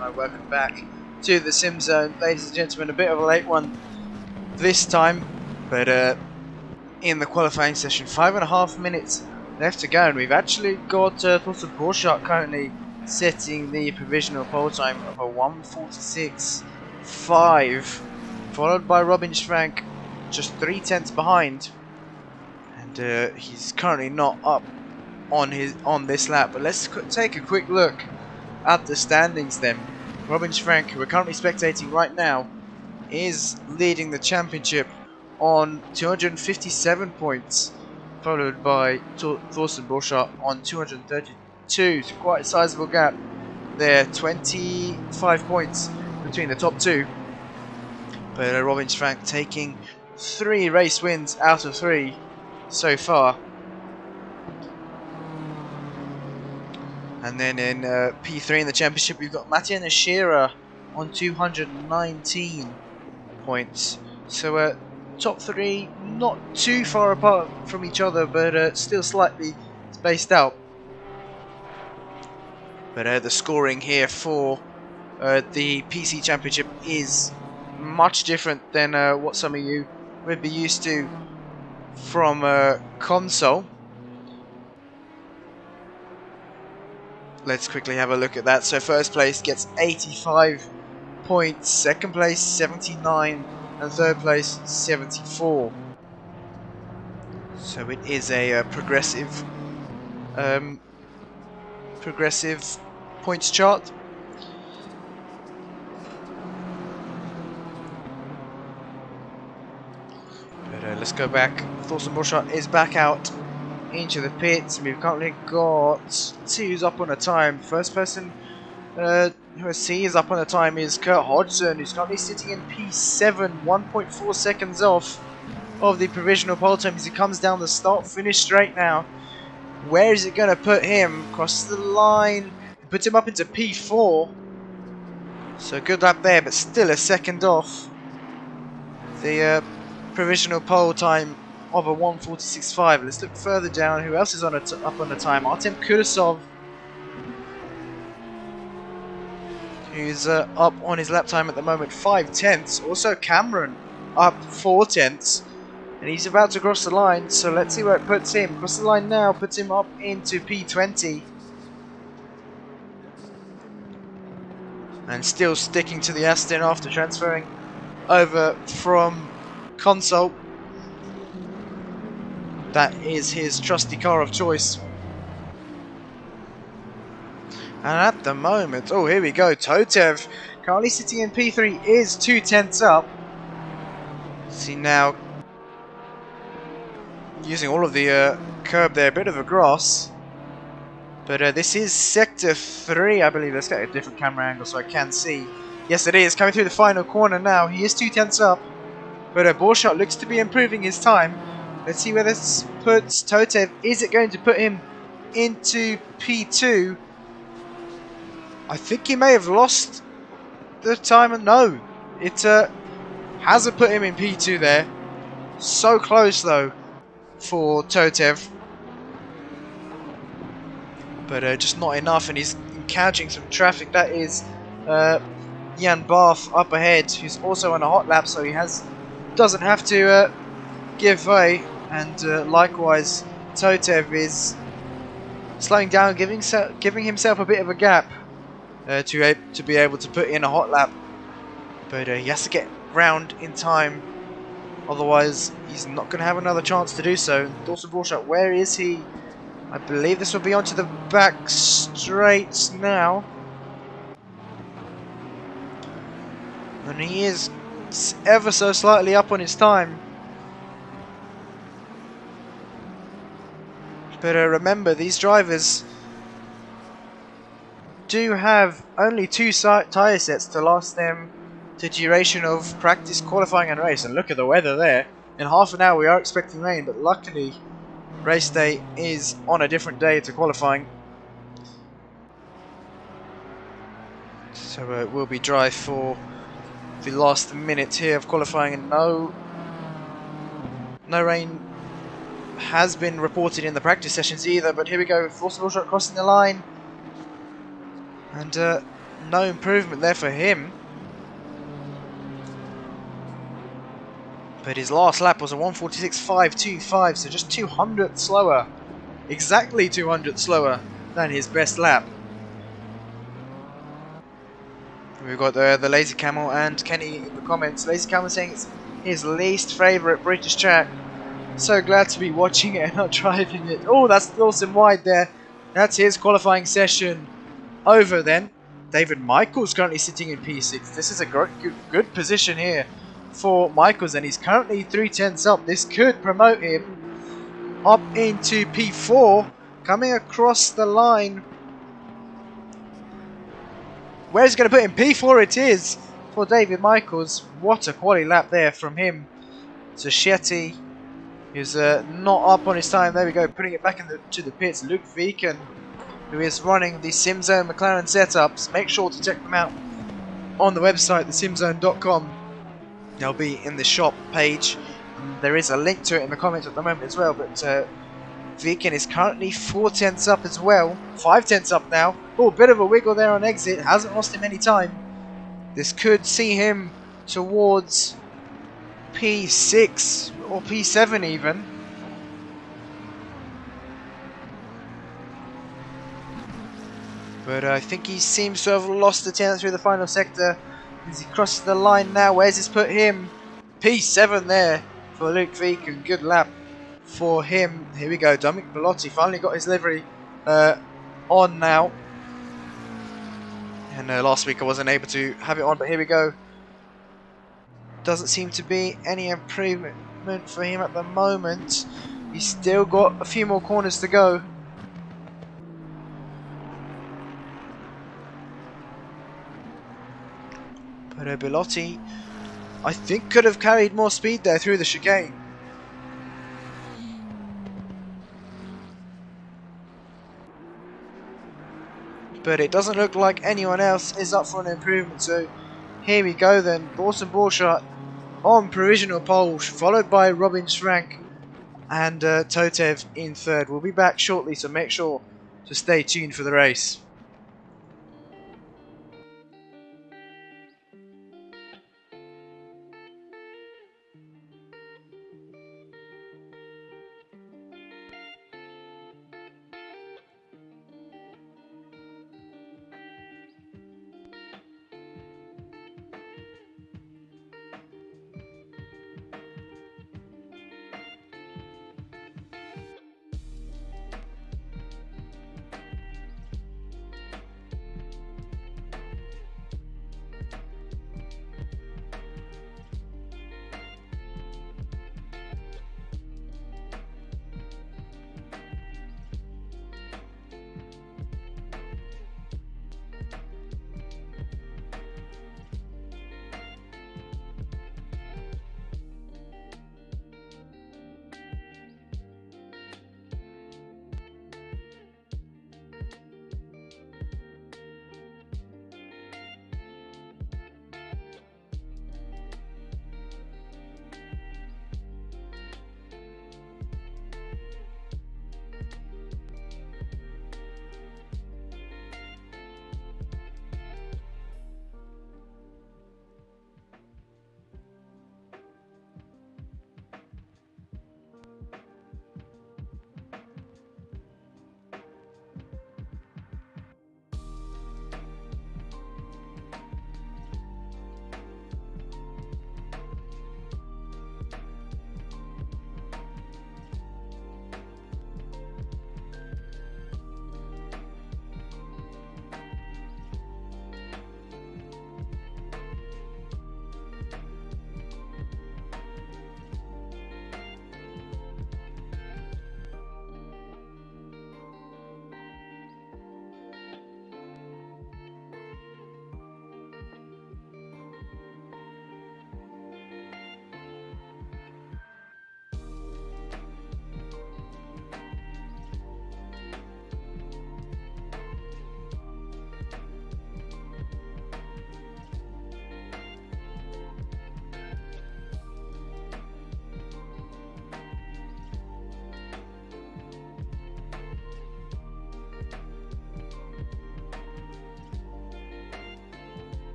XmecOnline. Welcome back to the SimZone. Ladies and gentlemen, a bit of a late one this time, but in the qualifying session, 5.5 minutes left to go, and we've actually got T.Borchardt currently setting the provisional pole time of a 1:46.5, followed by Robin Frank just 3/10 behind, and he's currently not up on this lap. But let's take a quick look at the standings then. Robin Frank, who we're currently spectating right now, is leading the championship on 257 points, followed by T.Borchardt on 232. So quite a sizable gap there, 25 points between the top two. But Robin Frank taking 3 race wins out of 3 so far. And then in P3 in the championship, we've got Mattia Nishira on 219 points. So top 3 not too far apart from each other, but still slightly spaced out. But the scoring here for the PC championship is much different than what some of you would be used to from console. Let's quickly have a look at that. So first place gets 85 points, second place 79, and third place 74. So it is a progressive points chart. But let's go back. T.Borchardt is back out into the pits. We've currently got 2's up on a time. First person who I see is up on a time is Kurt Hodgson, who's currently sitting in P7, 1.4 seconds off of the provisional pole time as he comes down the start-finish straight now. Where is it going to put him? Across the line, puts him up into P4. So good lap there, but still a second off the provisional pole time of a 1:46.5. Let's look further down. Who else is on up on the time? Artem Kudasov, who's up on his lap time at the moment, 5/10. Also Cameron up 4/10, and he's about to cross the line. So let's see where it puts him. Cross the line now, puts him up into P20, and still sticking to the Aston after transferring over from console. That is his trusty car of choice. And at the moment, oh here we go, Totev, currently sitting in P3, is 2/10 up. See now, using all of the curb there, a bit of a grass. But this is sector 3, I believe. Let's get a different camera angle so I can see. Yes it is, coming through the final corner now. He is 2/10 up, but Borchardt looks to be improving his time. Let's see where this puts Totev. Is it going to put him into P2? I think he may have lost the time. No, it hasn't put him in P2 there. So close though for Totev. But just not enough, and he's encountering some traffic. That is Jan Barth up ahead, who's also on a hot lap, so he doesn't have to give way. And likewise, Totev is slowing down, giving himself a bit of a gap to be able to put in a hot lap. But he has to get round in time, otherwise he's not going to have another chance to do so. T.Borchardt, where is he? I believe this will be onto the back straight now. And he is ever so slightly up on his time. But remember, these drivers do have only 2 tyre sets to last them the duration of practice, qualifying and race. And look at the weather there. In half an hour we are expecting rain, but luckily race day is on a different day to qualifying. So it will be dry for the last minute here of qualifying, and no rain has been reported in the practice sessions either. But here we go, T.Borchardt crossing the line, and No improvement there for him. But his last lap was a 1:46.525, so just 200 slower. Exactly 200 slower than his best lap. We've got the Lazy Camel and Kenny in the comments. Lazy Camel saying it's his least favourite British track. So glad to be watching it and not driving it. Oh, that's Lawson wide there. That's his qualifying session over then. David Michaels currently sitting in P6. This is a good position here for Michaels, and he's currently 3/10 up. This could promote him up into P4, coming across the line. Where's he going to put him? P4 it is for David Michaels. What a quality lap there from him. Zachetti is not up on his time. There we go, putting it back to the pits. Luke Viken, who is running the SimZone McLaren setups. Make sure to check them out on the website, thesimzone.com. They'll be in the shop page. There is a link to it in the comments at the moment as well. But Viken is currently 4/10 up as well. 5/10 up now. Oh, a bit of a wiggle there on exit. Hasn't lost him any time. This could see him towards P6 or P7 even. But I think he seems to have lost the chance through the final sector. As he crosses the line now, where's this put him? P7 there for Luke Viken. Good lap for him. Here we go, Dominick Belotti finally got his livery on now. And last week I wasn't able to have it on, but here we go. Doesn't seem to be any improvement for him at the moment. He's still got a few more corners to go. But Bilotti, I think, could have carried more speed there through the chicane. But it doesn't look like anyone else is up for an improvement. So here we go then. T.Borchardt on provisional pole, followed by Robin Schrank and Totev in third. We'll be back shortly, so make sure to stay tuned for the race.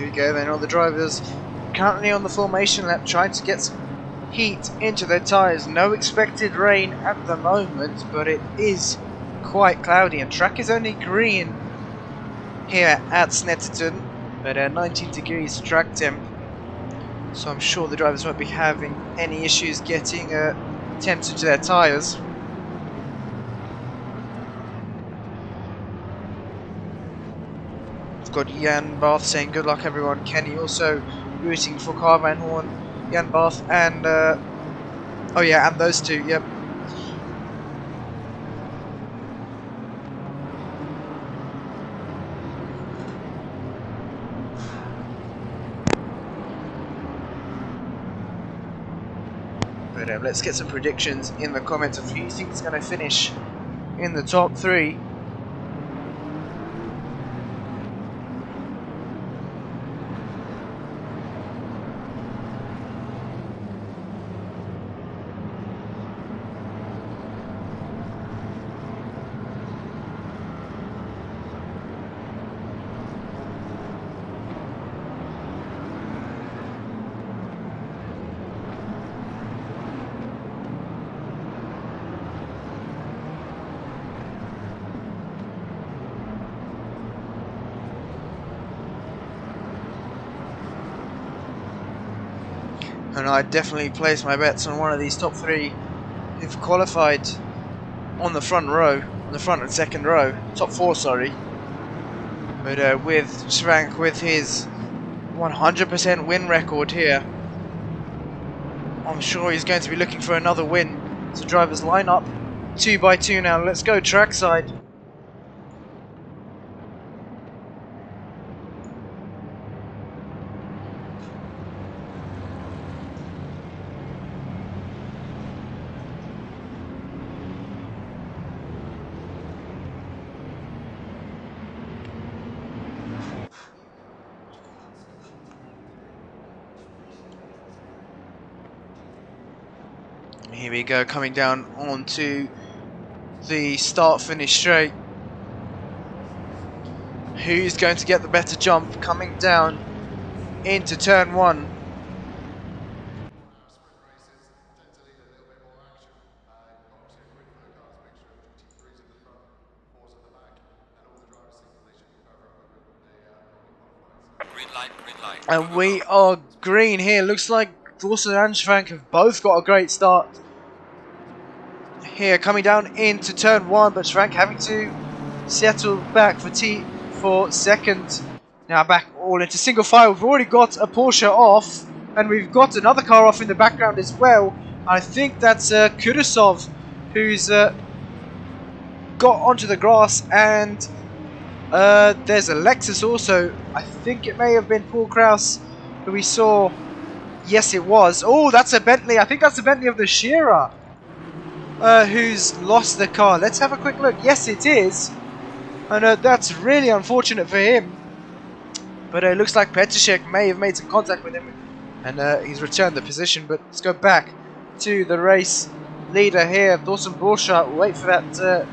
we go then. All the drivers currently on the formation lap trying to get some heat into their tyres. No expected rain at the moment, but it is quite cloudy and track is only green here at Snetterton, but 19 degrees track temp, so I'm sure the drivers won't be having any issues getting temps into their tyres. We've got Jan Barth saying good luck everyone. Kenny also rooting for Car Van Horn, Jan Barth and oh yeah, and those two, yep. But let's get some predictions in the comments of who you think is going to finish in the top 3. And I definitely place my bets on one of these top 3 who've qualified on the front row, on the front and second row, top 4 sorry. But with Schwank with his 100% win record here, I'm sure he's going to be looking for another win. So drivers line up 2 by 2 now. Let's go trackside. Here we go, coming down onto the start-finish straight. Who's going to get the better jump coming down into turn 1? Green light, green light. And we are green here. Looks like Dawson and Schwank have both got a great start here, coming down into turn 1, but Schwank having to settle back for second. Now back all into single file. We've already got a Porsche off, and we've got another car off in the background as well. I think that's Kurasov who's got onto the grass, and there's a Lexus also. I think it may have been Paul Kraus who we saw. Yes, it was. Oh, that's a Bentley. I think that's the Bentley of the Shearer who's lost the car. Let's have a quick look. Yes, it is. And that's really unfortunate for him. But it looks like Petrashek may have made some contact with him, and he's returned the position. But let's go back to the race leader here. T.Borchardt. Wait for that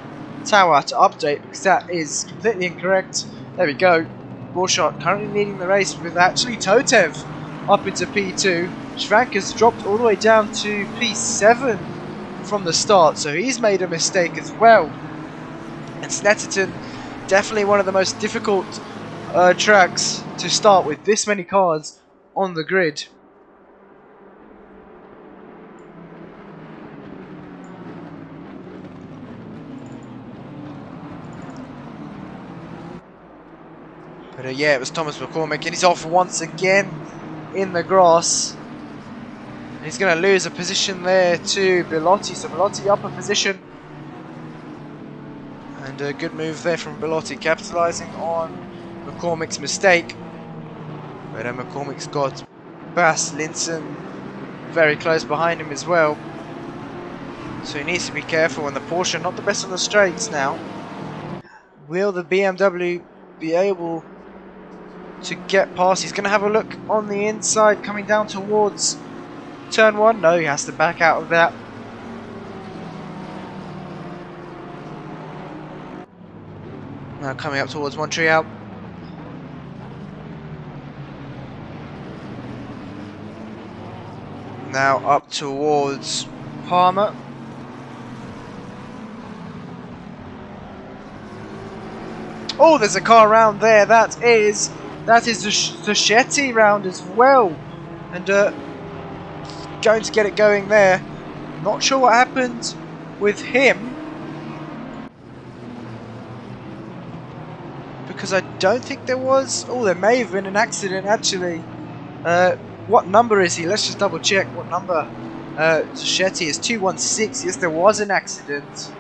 tower to update, because that is completely incorrect. There we go. Borchardt currently leading the race with actually Totev up into P2. Schwank has dropped all the way down to P7 from the start, so he's made a mistake as well. And Snetterton, definitely one of the most difficult tracks to start with this many cars on the grid. But yeah, it was Thomas McCormick, and he's off once again in the grass. And he's going to lose a position there to Bilotti, so Bilotti up a position. And a good move there from Bilotti, capitalising on McCormick's mistake. But McCormick's got Bass Linson very close behind him as well. So he needs to be careful, and the Porsche not the best on the straights now. Will the BMW be able to get past? He's going to have a look on the inside, coming down towards turn 1. No, he has to back out of that. Now coming up towards Montreal. Now up towards Palmer. Oh, there's a car round there. That is the Shetty round as well, and going to get it going there. Not sure what happened with him, because I don't think there was. Oh, there may have been an accident actually. What number is he? Let's just double check what number. Shetty is 216. Yes, there was an accident,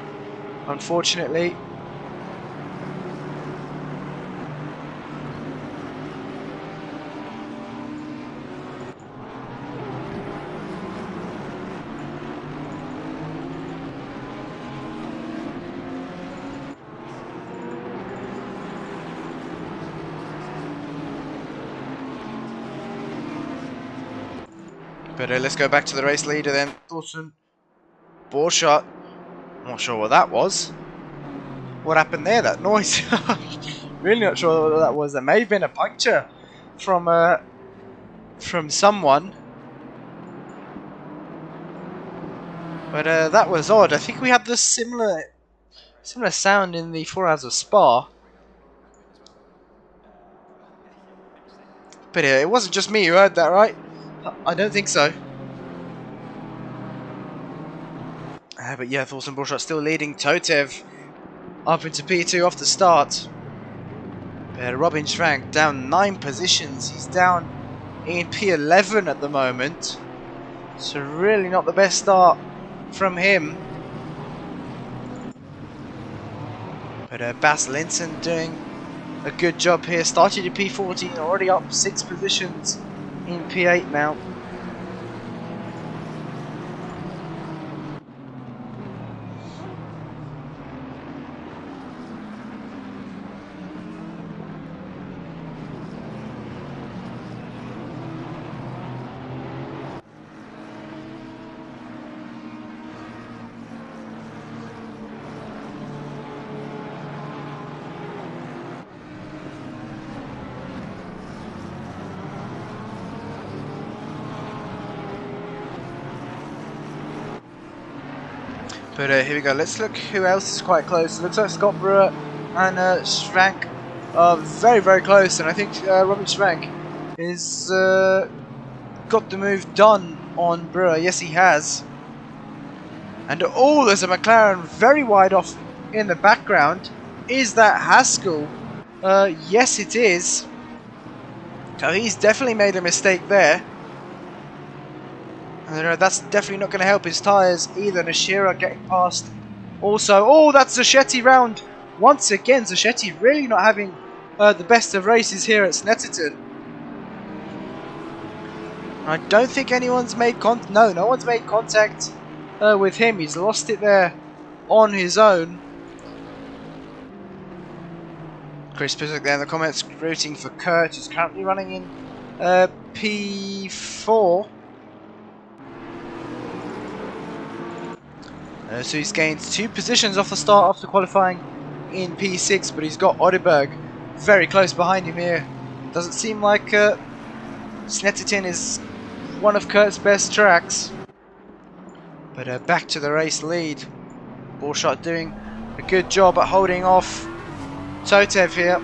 unfortunately. But let's go back to the race leader then. T.Borchardt. Not sure what that was. What happened there? That noise. Really not sure what that was. There may have been a puncture from someone. But that was odd. I think we had the similar sound in the 4 Hours of Spa. But it wasn't just me who heard that, right? I don't think so. But yeah, T.Borchardt still leading Totev up into P2 off the start. But Robin Schrank down 9 positions. He's down in P11 at the moment. So really not the best start from him. But Bas Linton doing a good job here. Started in P14, already up 6 positions in P8 now. But here we go, let's look who else is quite close. It looks like Scott Brewer and Schrank are very, very close. And I think Robin Schrank is got the move done on Brewer. Yes, he has. And oh, there's a McLaren very wide off in the background. Is that Haskell? Yes, it is. So he's definitely made a mistake there. And that's definitely not going to help his tyres either. Nashira getting past. Also, oh, that's Zachetti round. Once again, Zachetti really not having the best of races here at Snetterton. I don't think anyone's made no one's made contact with him. He's lost it there on his own. Chris Pizzak there in the comments rooting for Kurt, who's currently running in P4. So he's gained 2 positions off the start after qualifying in P6, but he's got Odeberg very close behind him here. Doesn't seem like Snetterton is one of Kurt's best tracks. But back to the race lead. Borchardt doing a good job at holding off Totev here.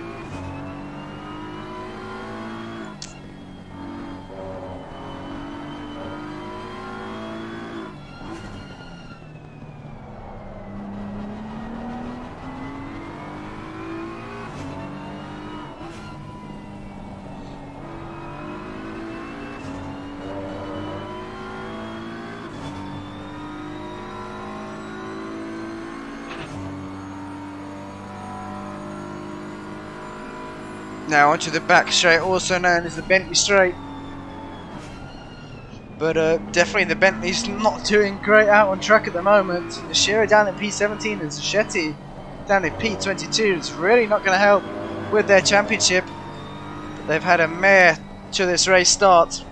Now onto the back straight, also known as the Bentley straight. But definitely the Bentley's not doing great out on track at the moment. The Shearer down in P17 and Zachetti down in P22. It's really not going to help with their championship. But they've had a mare to this race start.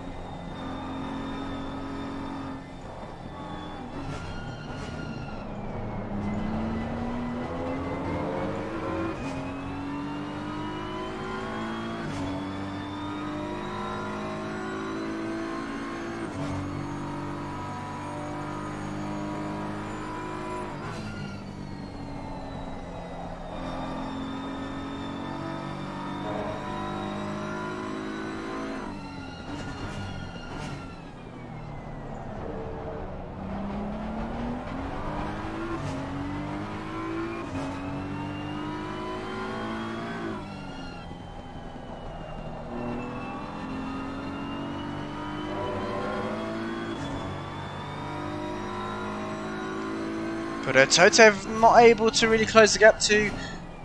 But Totev not able to really close the gap to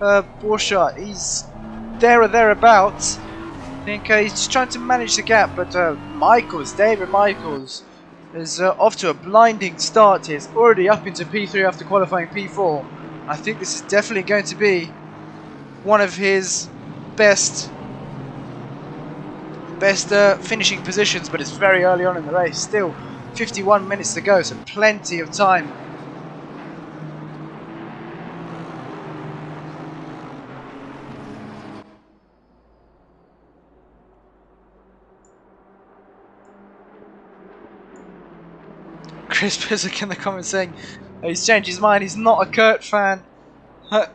Borchardt. He's there or thereabouts. I think he's just trying to manage the gap, but David Michaels is off to a blinding start. He's already up into P3 after qualifying P4. I think this is definitely going to be one of his best finishing positions, but it's very early on in the race. Still 51 minutes to go, so plenty of time. Chris Pizzick in the comments saying he's changed his mind, he's not a Kurt fan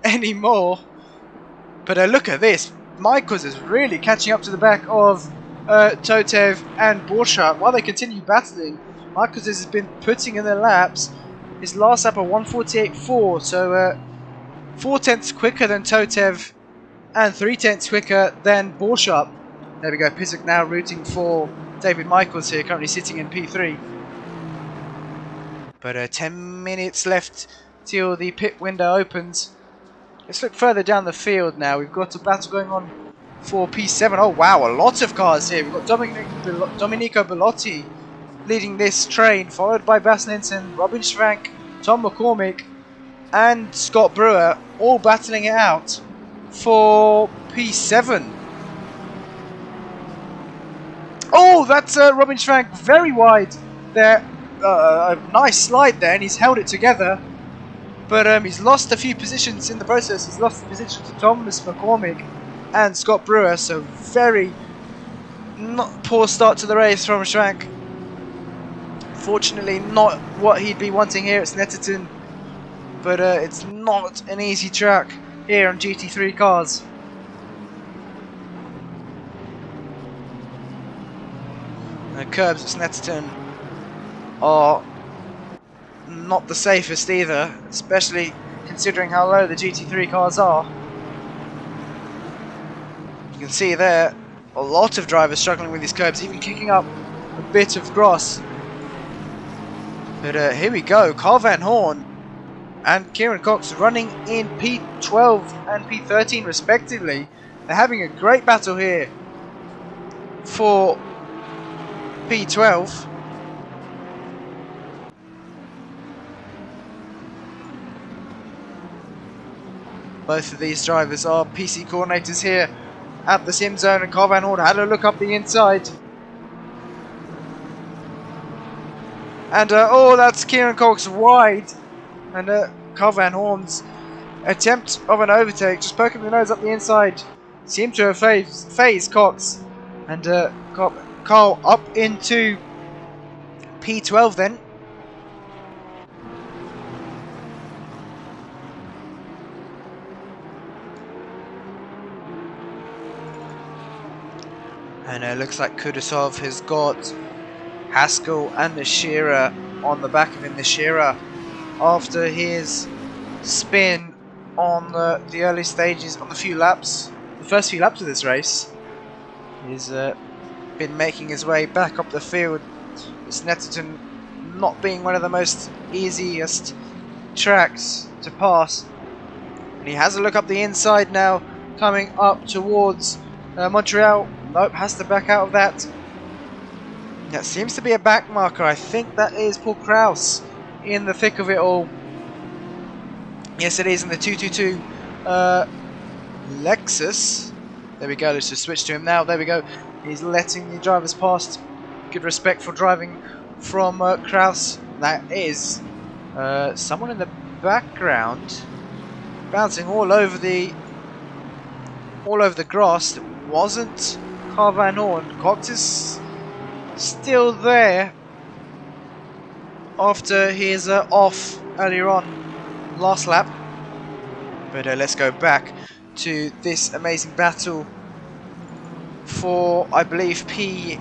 anymore. But look at this, Michaels is really catching up to the back of Totev and Borchardt while they continue battling. Michaels has been putting in their laps. His last lap a 1:48.4, so 4 tenths quicker than Totev and 3 tenths quicker than Borchardt. There we go, Pizzick now rooting for David Michaels here, currently sitting in P3. But 10 minutes left till the pit window opens. Let's look further down the field now. We've got a battle going on for P7. Oh wow, a lot of cars here. We've got Domenico Bilotti leading this train, followed by Bas Linton, Robin Schrank, Tom McCormick and Scott Brewer, all battling it out for P7. Oh, that's Robin Schrank very wide there. A nice slide there, and he's held it together, but he's lost a few positions in the process. He's lost the position to Thomas McCormick and Scott Brewer, so very not poor start to the race from Schrank. Fortunately not what he'd be wanting here at Snetterton, but it's not an easy track here on GT3 cars. The curbs at Snetterton are not the safest either, especially considering how low the GT3 cars are. You can see there a lot of drivers struggling with these curbs, even kicking up a bit of grass. But here we go, Carl Van Horn and Kieran Cox running in P12 and P13 respectively. They're having a great battle here for P12. Both of these drivers are PC coordinators here at the SimZone, and Carl Van Horn had a look up the inside. And oh, that's Kieran Cox wide. And Carl Van Horn's attempt of an overtake, just poking the nose up the inside, seemed to have phased Cox. And Carl up into P12 then. And it looks like Kudasov has got Haskell and Nishira on the back of him. Nishira, after his spin on the early stages, on the first few laps of this race, he's been making his way back up the field. Snetterton not being one of the most easiest tracks to pass. And he has a look up the inside now, coming up towards Montreal. Nope, has to back out of that. That seems to be a back marker. I think that is Paul Kraus in the thick of it all. Yes, it is in the 222 Lexus. There we go. Let's just switch to him now. There we go. He's letting the drivers past. Good respect for driving from Kraus. That is someone in the background bouncing all over the grass. That wasn't Carl Van Horn. Cox is still there after his off earlier on last lap. But let's go back to this amazing battle for, I believe, P8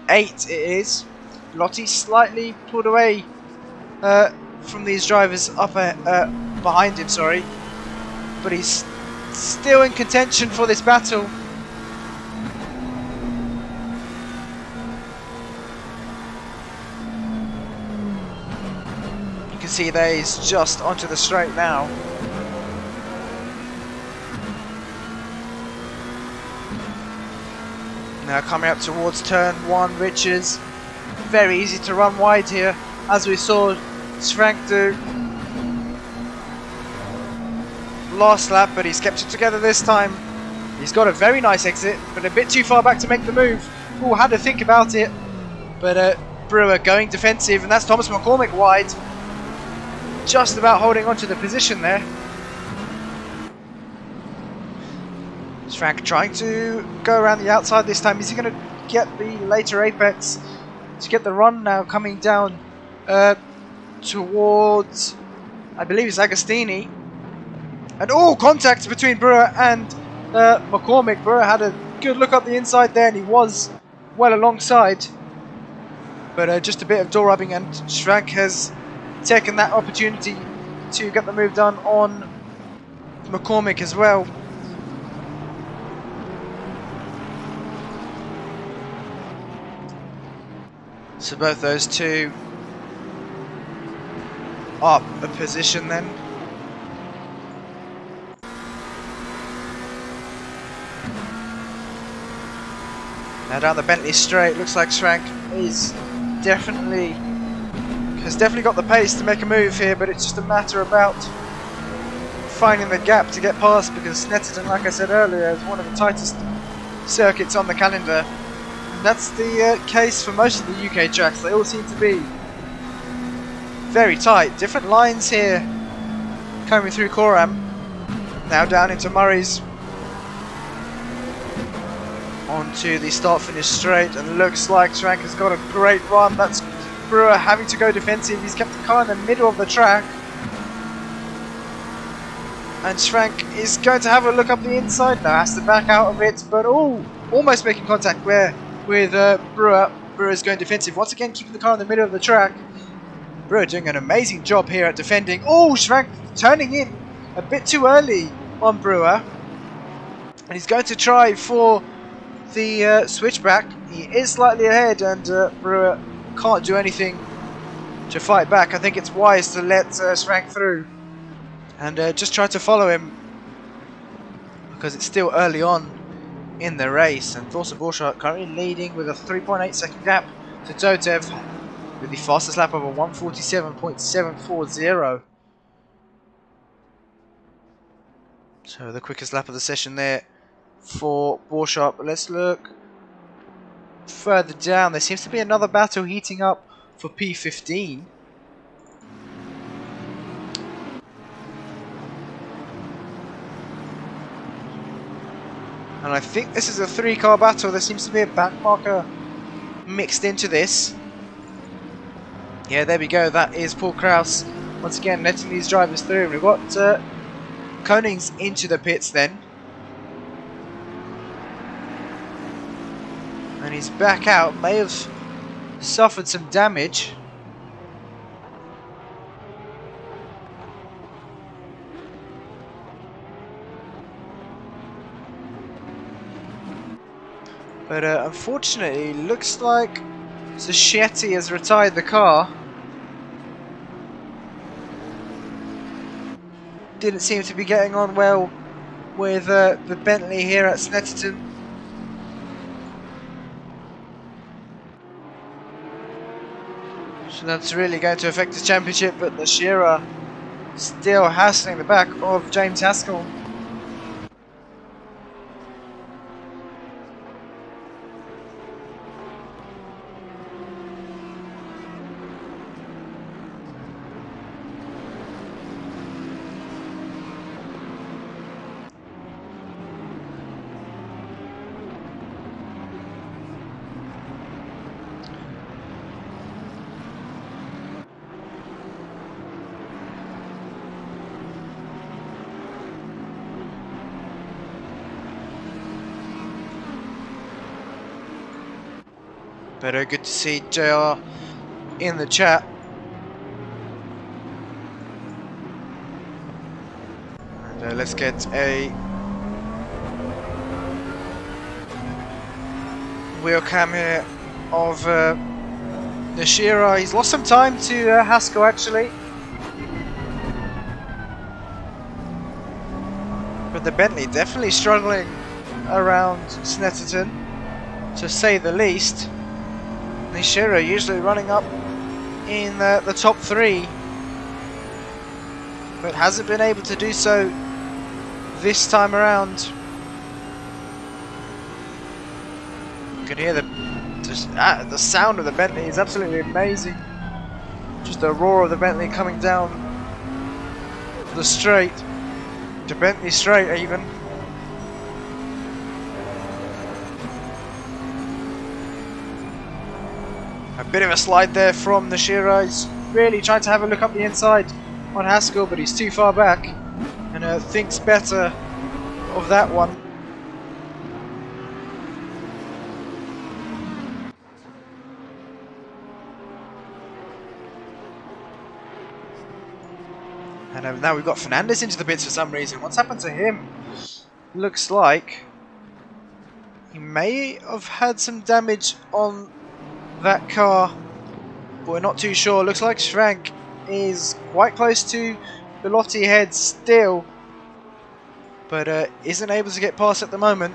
it is. Lottie slightly pulled away from these drivers up behind him, sorry, but he's still in contention for this battle. can see there he's just onto the straight now. Now coming up towards turn 1, Richards. Very easy to run wide here, as we saw Frank do last lap, but he's kept it together this time. He's got a very nice exit, but a bit too far back to make the move. Ooh, had to think about it. But Brewer going defensive, and that's Thomas McCormick wide. Just about holding on to the position there. Frank trying to go around the outside this time. Is he going to get the later apex to get the run now coming down towards, I believe it's Agostini. And oh, contact between Brewer and McCormick. Brewer had a good look up the inside there, and he was well alongside. But just a bit of door rubbing, and Frank has taken that opportunity to get the move done on McCormick as well. So both those two up a position then. Now down the Bentley straight, looks like Schrank has definitely got the pace to make a move here, but it's just a matter about finding the gap to get past, because Snetterton, like I said earlier, is one of the tightest circuits on the calendar. That's the case for most of the UK tracks. They all seem to be very tight. Different lines here coming through Coram. Now down into Murray's. Onto the start-finish straight, and looks like Schrank has got a great run. That's Brewer having to go defensive. He's kept the car in the middle of the track. And Schrank is going to have a look up the inside now. Has to back out of it, but almost making contact with Brewer. Brewer's going defensive. Once again, keeping the car in the middle of the track. Brewer doing an amazing job here at defending. Oh, Schrank turning in a bit too early on Brewer. And he's going to try for the switchback. He is slightly ahead, and Brewer can't do anything to fight back. I think it's wise to let Schrank through and just try to follow him, because it's still early on in the race. And T.Borchardt currently leading with a 3.8 second gap to Totev, with the fastest lap of a 1:47.740. So the quickest lap of the session there for Borchardt. But let's look further down. There seems to be another battle heating up for P15. And I think this is a 3-car battle. There seems to be a back marker mixed into this. Yeah, there we go. That is Paul Kraus once again letting these drivers through. We've got Konings into the pits then. And he's back out. May have suffered some damage. But unfortunately, looks like Sashetti has retired the car. Didn't seem to be getting on well with the Bentley here at Snetterton. So that's really going to affect the championship, but the Shearer still hassling the back of James Haskell. But good to see JR in the chat. And let's get a wheel cam here of Nishira. He's lost some time to Haskell actually. the Bentley definitely struggling around Snetterton, to say the least. Nishiro usually running up in the top 3, but hasn't been able to do so this time around. You can hear the sound of the Bentley is absolutely amazing. Just the roar of the Bentley coming down the straight, to Bentley straight even. A bit of a slide there from Nishiro. He's really trying to have a look up the inside on Haskell, but he's too far back and thinks better of that one. And now we've got Fernandez into the pits for some reason. What's happened to him? Looks like he may have had some damage on that car, but we're not too sure. Looks like Schrank is quite close to Bilotti head still, but isn't able to get past at the moment.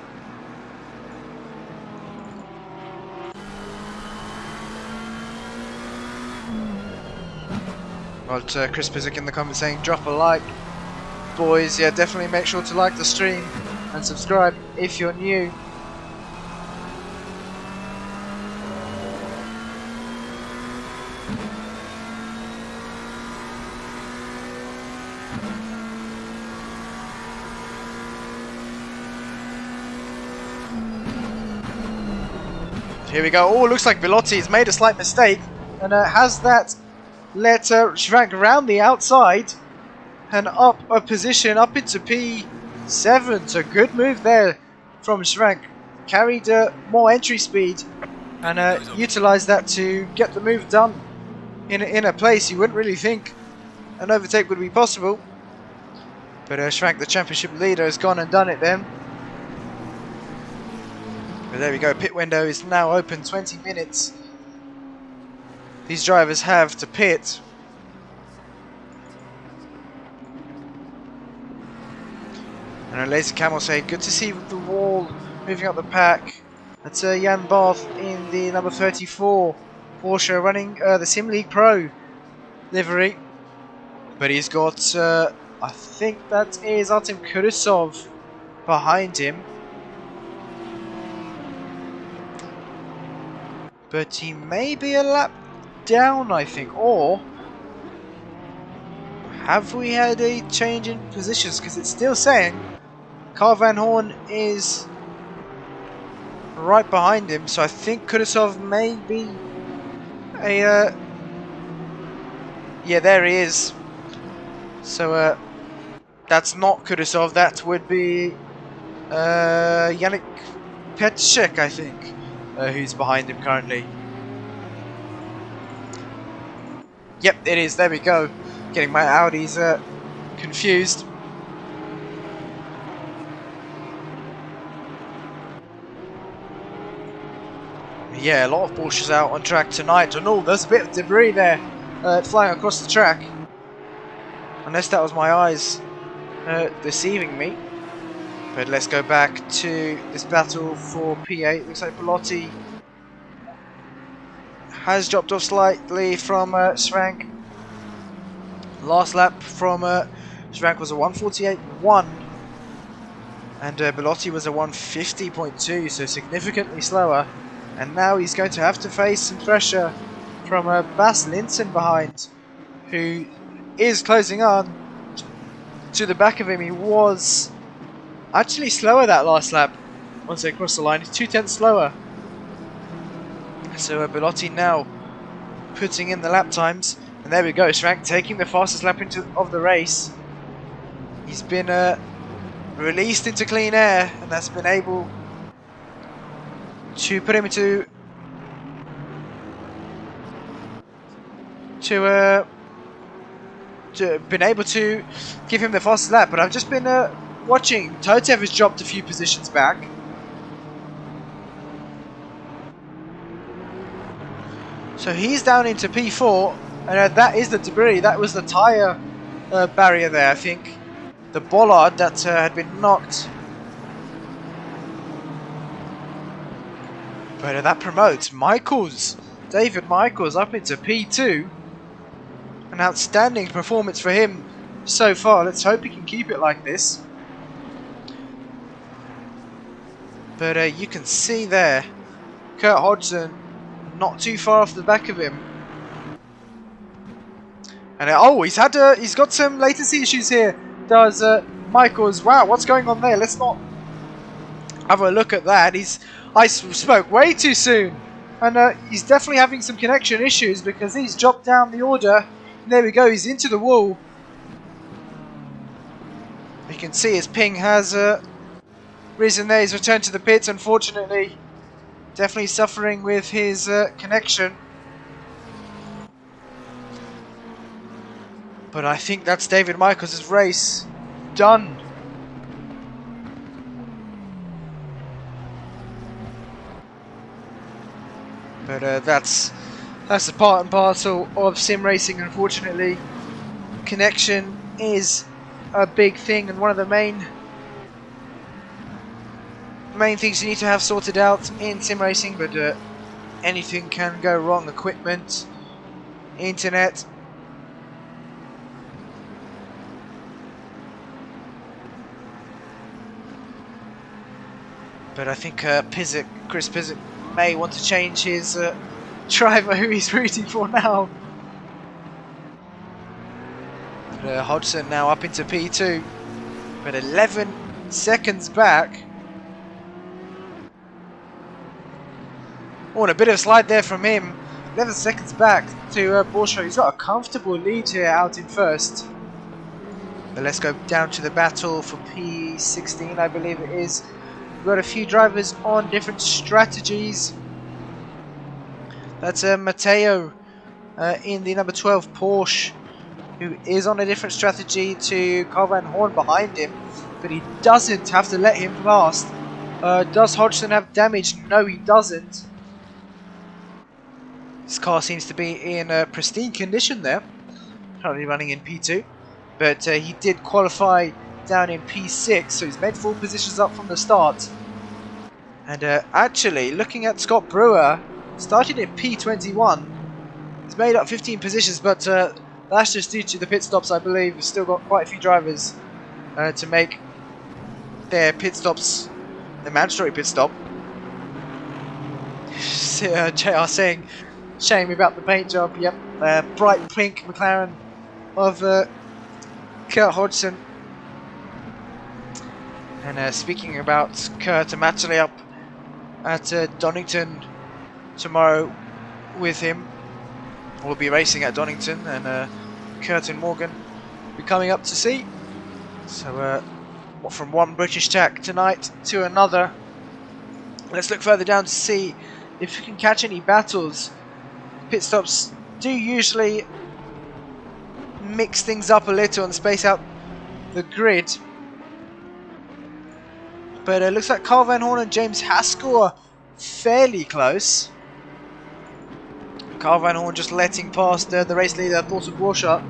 Got Chris Pizik in the comments saying drop a like. Boys, yeah, definitely make sure to like the stream and subscribe if you're new. Here we go. Oh, looks like Bilotti's made a slight mistake and has that let Schrank around the outside and up a position up into P7. So good move there from Schrank. Carried more entry speed and utilised that to get the move done in a place you wouldn't really think an overtake would be possible. But Schrank, the championship leader, has gone and done it then. But there we go, pit window is now open, 20 minutes. These drivers have to pit. And Lazy Camel say, good to see the wall moving up the pack. That's Jan Barth in the number 34 Porsche running the Sim League Pro livery. But he's got, I think that is Artem Kurisov behind him. But he may be a lap down, I think, or have we had a change in positions? Because it's still saying Carl Van Horn is right behind him, so I think Kurisov may be a yeah, there he is. So that's not Kurisov, that would be Yannik Petschek, I think, who's behind him currently. Yep, it is. There we go. Getting my Audis confused. Yeah, a lot of Porsches out on track tonight. And oh, there's a bit of debris there flying across the track. Unless that was my eyes deceiving me. But let's go back to this battle for P8. Looks like Bilotti has dropped off slightly from Schrank. Last lap from Schrank was a 148.1 and Bilotti was a 150.2, so significantly slower. And now he's going to have to face some pressure from Bas Linsen behind, who is closing on to the back of him. He was actually slower that last lap once they crossed the line. He's 2/10 slower. So Bilotti now putting in the lap times, and there we go. Schrank taking the fastest lap of the race. He's been released into clean air, and that's been able to put him into been able to give him the fastest lap. But I've just been watching. Totev has dropped a few positions back. So he's down into P4, and that is the debris. That was the tyre barrier there, I think. the bollard that had been knocked. But that promotes David Michaels up into P2. An outstanding performance for him so far. Let's hope he can keep it like this. But you can see there, Kurt Hodgson not too far off the back of him. And he's got some latency issues here. Does Michaels? Wow, what's going on there? Let's not have a look at that. I spoke way too soon, and he's definitely having some connection issues because he's dropped down the order. And there we go. He's into the wall. You can see his ping has risen there. He's returned to the pits. Unfortunately, definitely suffering with his connection. But I think that's David Michaels' race done. But that's the part and parcel of sim racing. Unfortunately, connection is a big thing and one of the main things you need to have sorted out in sim racing. But anything can go wrong. Equipment, internet. But I think Chris Pizik may want to change his driver who he's rooting for now. But, Hodgson now up into P2, but 11 seconds back. Oh, and a bit of a slide there from him. 11 seconds back to Borschaert. He's got a comfortable lead here out in first. But let's go down to the battle for P16, I believe it is. We've got a few drivers on different strategies. That's Matteo in the number 12 Porsche, who is on a different strategy to Carl Van Horn behind him, but he doesn't have to let him past. Does Hodgson have damage? No, he doesn't. This car seems to be in pristine condition there, currently running in P2, but he did qualify down in P6, so he's made 4 positions up from the start. And actually, looking at Scott Brewer, started in P21, he's made up 15 positions, but that's just due to the pit stops, I believe. We've still got quite a few drivers to make their pit stops, the mandatory pit stop. JR saying, shame about the paint job. Yep, bright pink McLaren of Kurt Hodgson. And speaking about Kurt, I'm actually up at Donington tomorrow with him. We'll be racing at Donington, and Kurt and Morgan will be coming up to see. So from one British track tonight to another. Let's look further down to see if we can catch any battles. Pit stops do usually mix things up a little and space out the grid. But it looks like Carl Van Horn and James Haskell are fairly close. Carl Van Horn just letting past the race leader, T.Borchardt.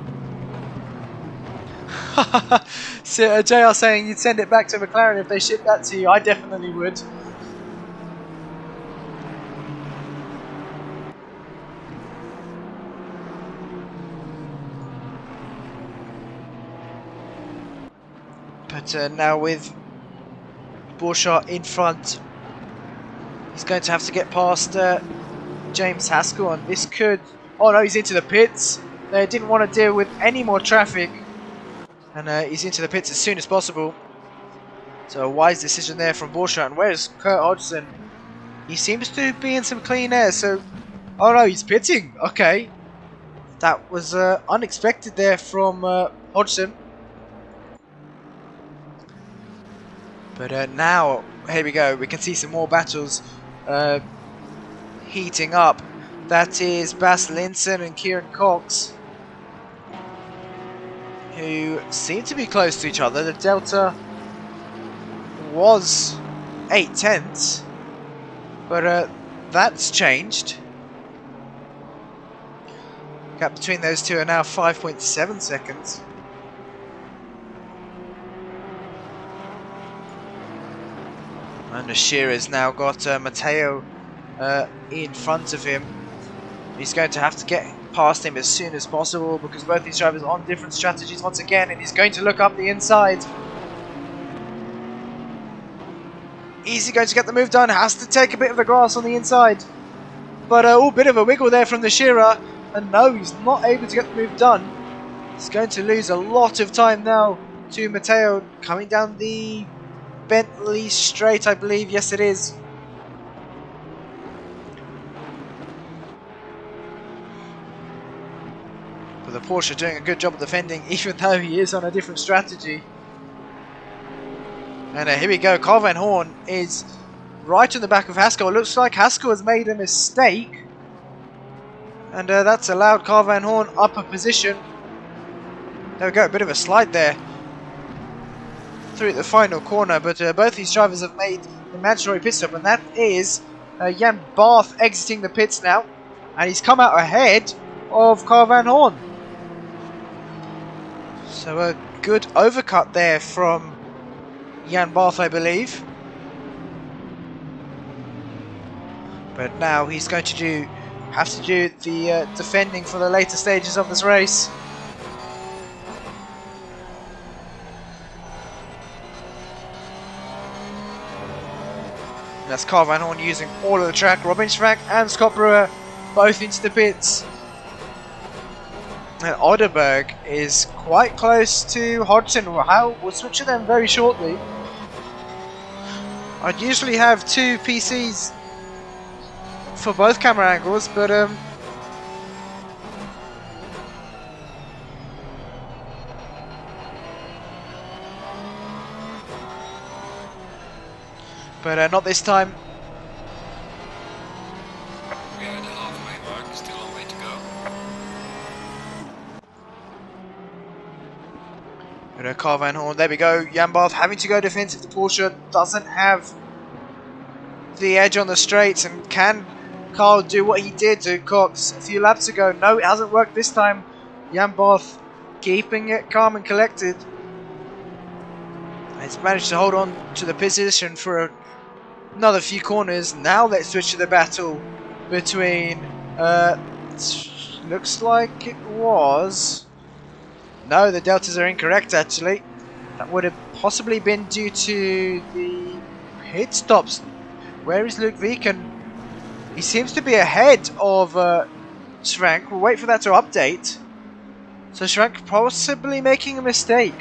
So, JR saying you'd send it back to McLaren if they shipped that to you. I definitely would. But now with Borchardt in front, he's going to have to get past James Haskell, and this could... Oh no, he's into the pits. They didn't want to deal with any more traffic, and he's into the pits as soon as possible. So a wise decision there from Borchardt. And where's Kurt Hodgson? He seems to be in some clean air, so... Oh no, he's pitting. Okay. That was unexpected there from Hodgson. But now, here we go, we can see some more battles heating up. That is Bas Linson and Kieran Cox, who seem to be close to each other. The delta was 8 tenths, but that's changed. Gap between those two are now 5.7 seconds. And the Shearer's now got Matteo in front of him. He's going to have to get past him as soon as possible because both these drivers are on different strategies once again, and he's going to look up the inside. Is he going to get the move done? Has to take a bit of the grass on the inside. But a bit of a wiggle there from the Shearer, and no, he's not able to get the move done. He's going to lose a lot of time now to Matteo coming down the Bentley straight, I believe. Yes, it is. But the Porsche doing a good job of defending, even though he is on a different strategy. And here we go. Carl Van Horn is right on the back of Haskell. It looks like Haskell has made a mistake. And that's allowed Carl Van Horn up a position. There we go. A bit of a slide there through the final corner. But both these drivers have made the mandatory pit stop. And that is Jan Barth exiting the pits now. And he's come out ahead of Carl Van Horn. So a good overcut there from Jan Barth, I believe. But now he's going to have to do the defending for the later stages of this race. That's Carl Van Horn using all of the track. Robin Schrank and Scott Brewer both into the pits. And Otterberg is quite close to Hodgson. We'll switch to them very shortly. I'd usually have two PCs for both camera angles, but not this time. We are at the halfway mark, still a way to go. But Carl Van Horn, there we go. Jan Barth having to go defensive. The Porsche doesn't have the edge on the straights, and can Carl do what he did to Cox a few laps ago? No, it hasn't worked this time. Jan Barth keeping it calm and collected. He's managed to hold on to the position for another few corners. Now let's switch to the battle between looks like it was, no, the deltas are incorrect actually. That would have possibly been due to the pit stops. Where is Luke Viken? He seems to be ahead of Schrank. We'll wait for that to update. So Schrank possibly making a mistake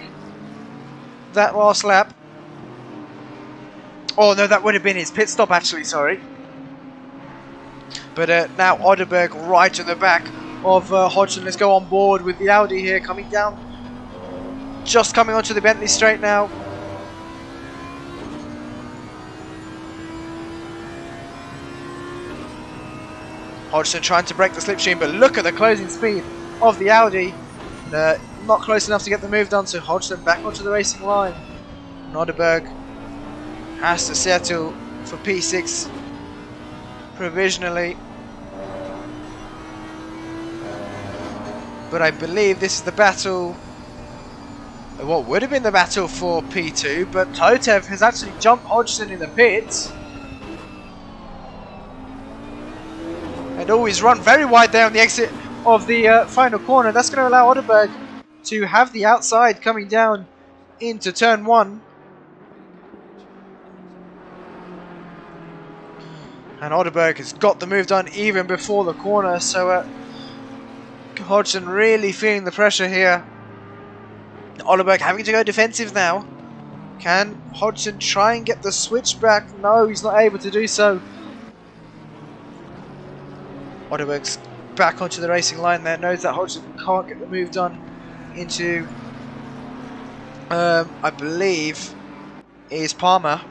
that last lap. Oh no, that would have been his pit stop actually, sorry. But now Otterberg right at the back of Hodgson. Let's go on board with the Audi here, coming down. Just coming onto the Bentley straight now. Hodgson trying to break the slipstream, but look at the closing speed of the Audi. Not close enough to get the move done, so Hodgson back onto the racing line. Otterberg has to settle for P6 provisionally. But I believe this is the battle, what would have been the battle for P2, but Totev has actually jumped Hodgson in the pits. And always run very wide there on the exit of the final corner. That's going to allow Otterberg to have the outside coming down into turn 1. And Otterberg has got the move done even before the corner, so Hodgson really feeling the pressure here. Otterberg having to go defensive now. Can Hodgson try and get the switch back? No, he's not able to do so. Otterberg's back onto the racing line there, knows that Hodgson can't get the move done into, I believe, is Palmer.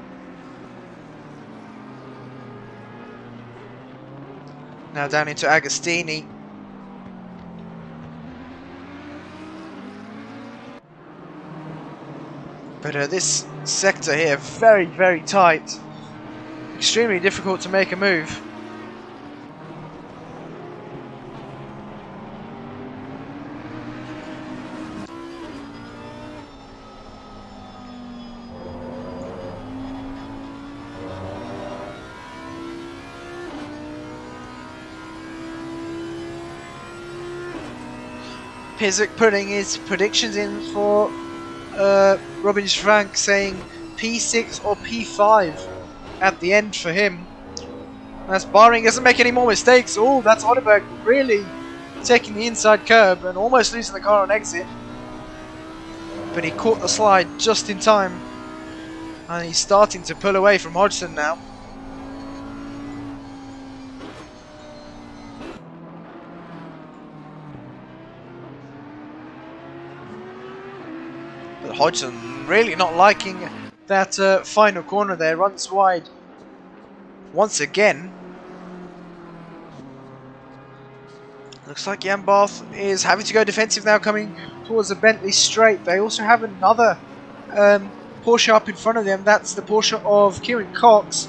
Now down into Agostini. But this sector here, very, very tight. Extremely difficult to make a move. Pizik putting his predictions in for Robin Schrank, saying P6 or P5 at the end for him. That's barring he doesn't make any more mistakes. Oh, that's Odeberg really taking the inside curb and almost losing the car on exit. But he caught the slide just in time. And he's starting to pull away from Hodgson now. But Hodgson really not liking that final corner there, runs wide once again. Looks like Jan Barth is having to go defensive now, coming towards the Bentley straight. They also have another Porsche up in front of them. That's the Porsche of Kieran Cox,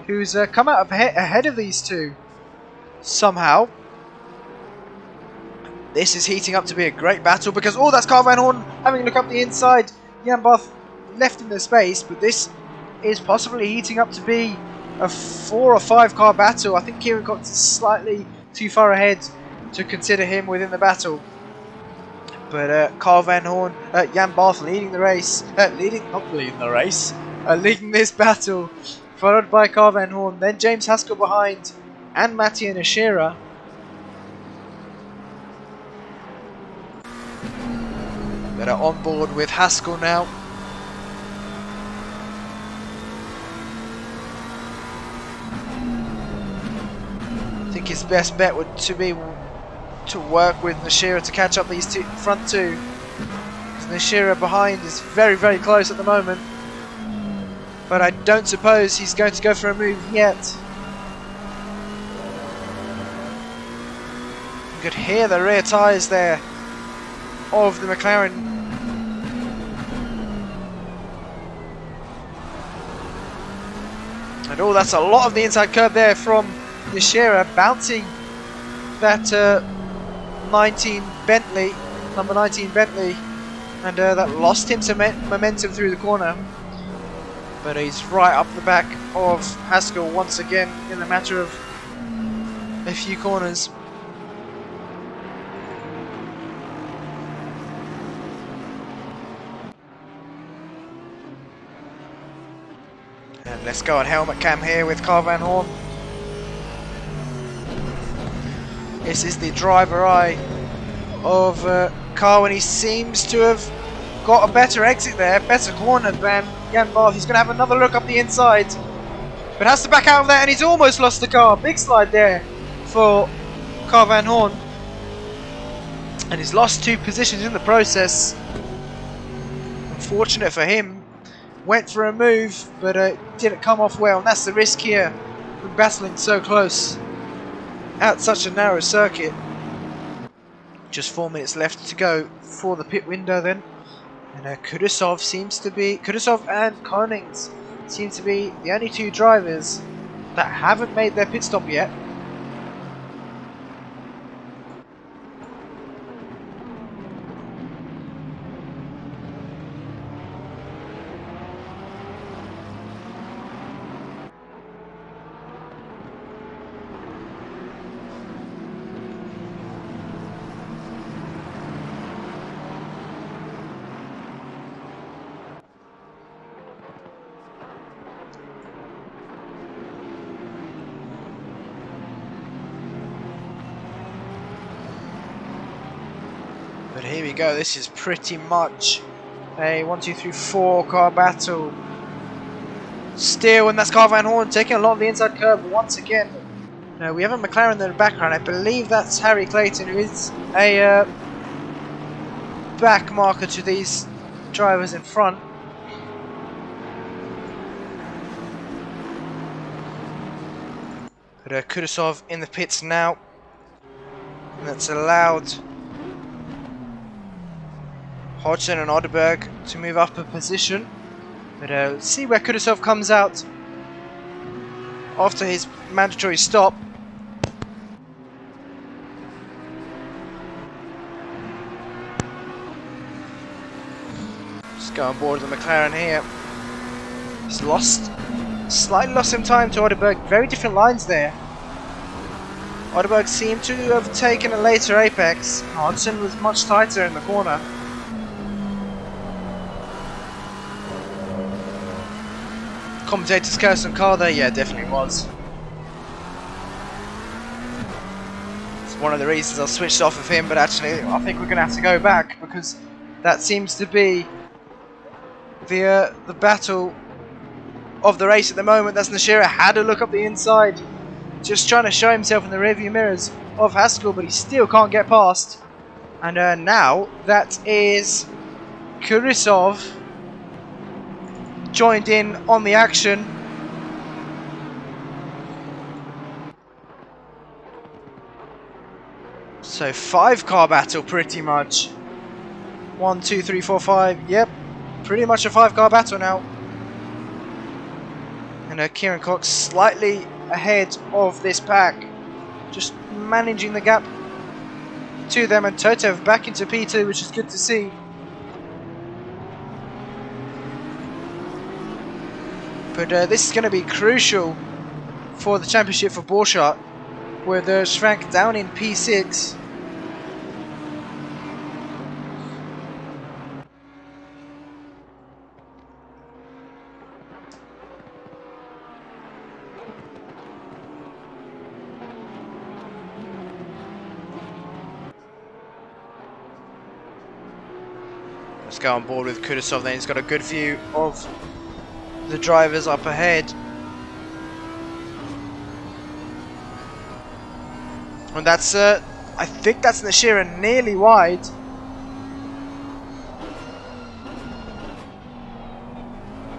who's come out ahead of these two somehow. This is heating up to be a great battle because, oh, that's Carl Van Horn having a look up the inside. Jan Barth left in the space, but this is possibly heating up to be a 4 or 5 car battle. I think Kieran Cox is slightly too far ahead to consider him within the battle. But Carl Van Horn, Jan Barth leading the race, leading this battle, followed by Carl Van Horn, then James Haskell behind, and Mattia Nishira. That are on board with Haskell now. I think his best bet would be to work with Nishira to catch up these front two. Nishira behind is very, very close at the moment. But I don't suppose he's going to go for a move yet. You could hear the rear tyres there of the McLaren. And oh, that's a lot of the inside curb there from Nishira, bouncing that 19 Bentley, number 19 Bentley, and that lost him some momentum through the corner. But he's right up the back of Haskell once again in a matter of a few corners. And let's go on helmet cam here with Carl Van Horn. This is the driver eye of Carl, and he seems to have got a better exit there, better corner than Jan Barth. He's going to have another look up the inside, but has to back out of that, and he's almost lost the car. Big slide there for Carl Van Horn, and he's lost 2 positions in the process. Unfortunate for him, went for a move, but it didn't come off well, and that's the risk here when battling so close at such a narrow circuit. Just 4 minutes left to go for the pit window then. And Kudasov and Konings seem to be the only 2 drivers that haven't made their pit stop yet. But here we go, this is pretty much a 1, 2, 3, 4 car battle. Still, and that's Carl Van Horn taking a lot of the inside curve once again. Now we have a McLaren in the background. I believe that's Harry Clayton, who is a back marker to these drivers in front. But Kudasov in the pits now. And that's allowed Hodgson and Odeberg to move up a position. But let's see where Kudasov comes out after his mandatory stop. Just go on board the McLaren here. He's slightly lost some time to Odeberg. Very different lines there. Oderberg seemed to have taken a later apex. Hodgson was much tighter in the corner. Commentator's curse on car there, yeah, definitely was. It's one of the reasons I switched off of him, but actually I think we're going to have to go back because that seems to be the battle of the race at the moment. That's Nashira had a look up the inside, just trying to show himself in the rearview mirrors of Haskell, but he still can't get past. And now that is Kurisov joined in on the action. So 5-car battle pretty much. 1, 2, 3, 4, 5. Yep, pretty much a 5-car battle now. And Kieran Cox slightly ahead of this pack, just managing the gap to them, and Totev back into P2, which is good to see. But this is going to be crucial for the championship for Borchardt, with Schrank down in P6. Let's go on board with Kudasov then. He's got a good view of the drivers up ahead. And that's, I think that's Nashira nearly wide.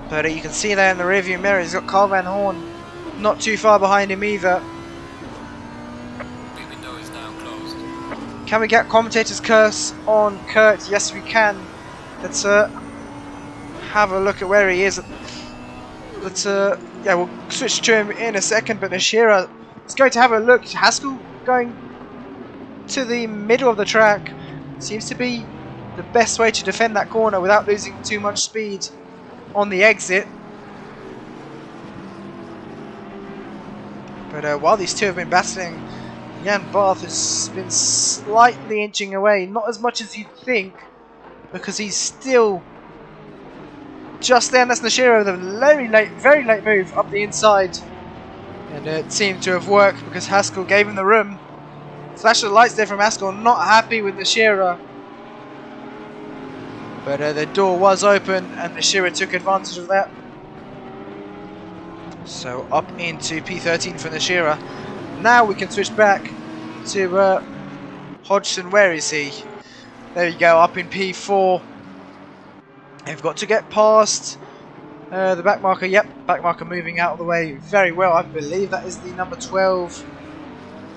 But you can see there in the rearview mirror, he's got Carl Van Horn not too far behind him either. The window is now closed. Can we get commentator's curse on Kurt? Yes, we can. Let's have a look at where he is. Let's yeah, we'll switch to him in a second. But Nashira is going to have a look. Haskell going to the middle of the track seems to be the best way to defend that corner without losing too much speed on the exit. But while these two have been battling, Jan Barth has been slightly inching away, not as much as you'd think, because he's still just there. And that's Nashira with a very late move up the inside, and it seemed to have worked because Haskell gave him the room. Flash of lights there from Haskell, not happy with Nashira, but the door was open and Nashira took advantage of that. So up into P13 for Nashira. Now we can switch back to Hodgson. Where is he? There you go, up in P4. They've got to get past the back marker. Yep, back marker moving out of the way very well. I believe that is the number 12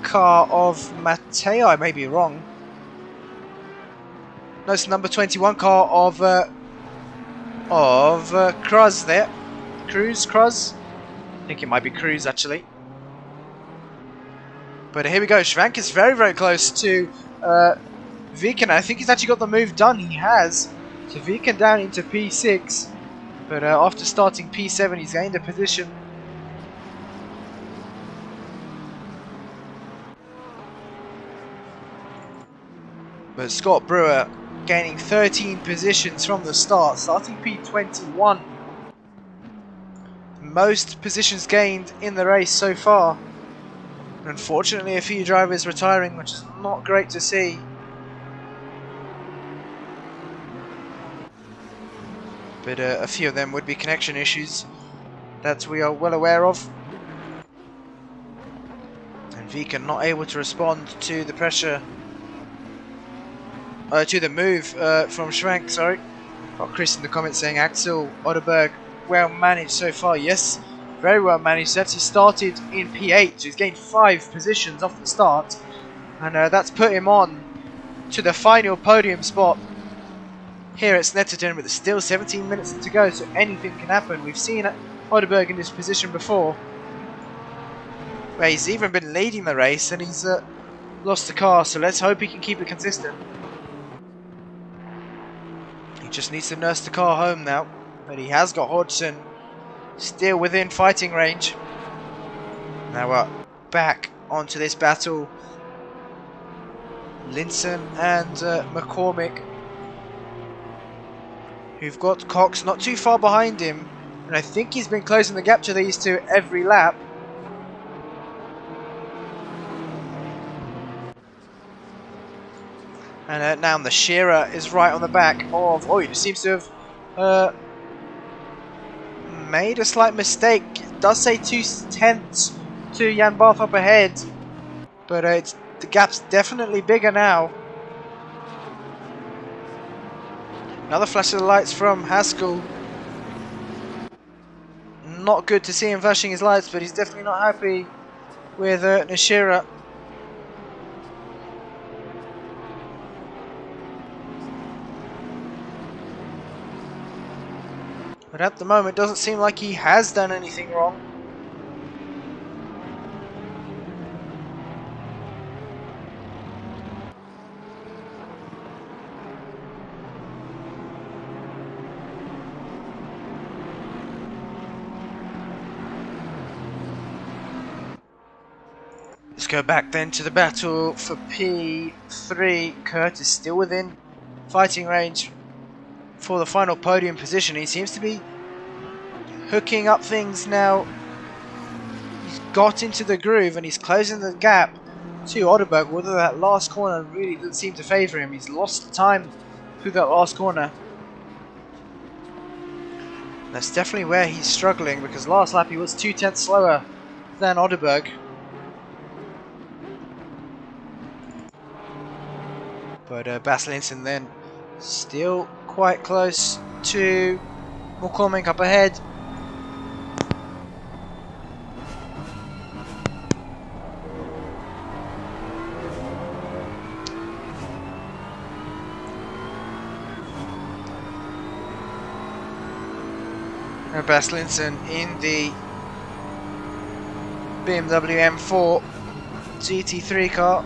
car of Matteo. I may be wrong. No, it's the number 21 car of Kruz there. Kruz. I think it might be Cruz actually. But here we go. Schrank is very close to Viken. I think he's actually got the move done. He has. So Viken down into P6. But after starting P7, he's gained a position. But Scott Brewer gaining 13 positions from the start, starting P21. Most positions gained in the race so far. Unfortunately, a few drivers retiring, which is not great to see. But a few of them would be connection issues that we are well aware of. And Viken not able to respond to the pressure, to the move from Schrank, sorry. Got Chris in the comments saying Axel Oderberg well managed so far. Yes, very well managed. He's actually started in P8, so he's gained 5 positions off the start, and that's put him on to the final podium spot here at Snetterton, but there's still 17 minutes to go, so anything can happen. We've seen Oderberg in this position before, where he's even been leading the race and he's lost the car, so let's hope he can keep it consistent. He just needs to nurse the car home now. But he has got Hodgson still within fighting range. Now we're back onto this battle. Linson and McCormick, who've got Cox not too far behind him, and I think he's been closing the gap to these two every lap. And now the Shearer is right on the back of... Oh, he seems to have made a slight mistake. It does say 2/10 to Jan Barth up ahead, but the gap's definitely bigger now. Another flash of the lights from Haskell. Not good to see him flashing his lights, but he's definitely not happy with Nishira. But at the moment, it doesn't seem like he has done anything wrong. Let's go back then to the battle for P3. Kurt is still within fighting range for the final podium position. He seems to be hooking up things now. He's got into the groove and he's closing the gap to Otterberg, although that last corner really didn't seem to favour him. He's lost time through that last corner. That's definitely where he's struggling, because last lap he was 2/10 slower than Otterberg. But Baslinson then still quite close to McCormick up ahead. Baslinson in the BMW M4 GT3 car,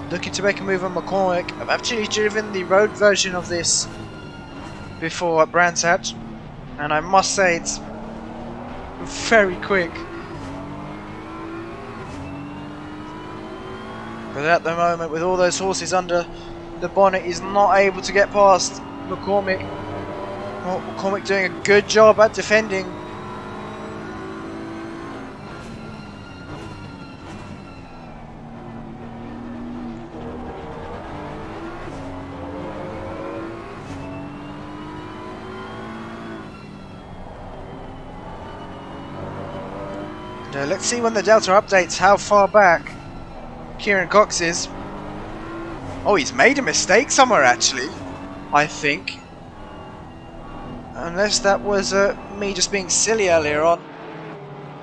looking to make a move on McCormick. I've actually driven the road version of this before at Brands Hatch, and I must say it's very quick. But at the moment, with all those horses under the bonnet, he's not able to get past McCormick. McCormick doing a good job at defending. Let's see when the Delta updates how far back Kieran Cox is. Oh, he's made a mistake somewhere actually, I think. Unless that was me just being silly earlier on.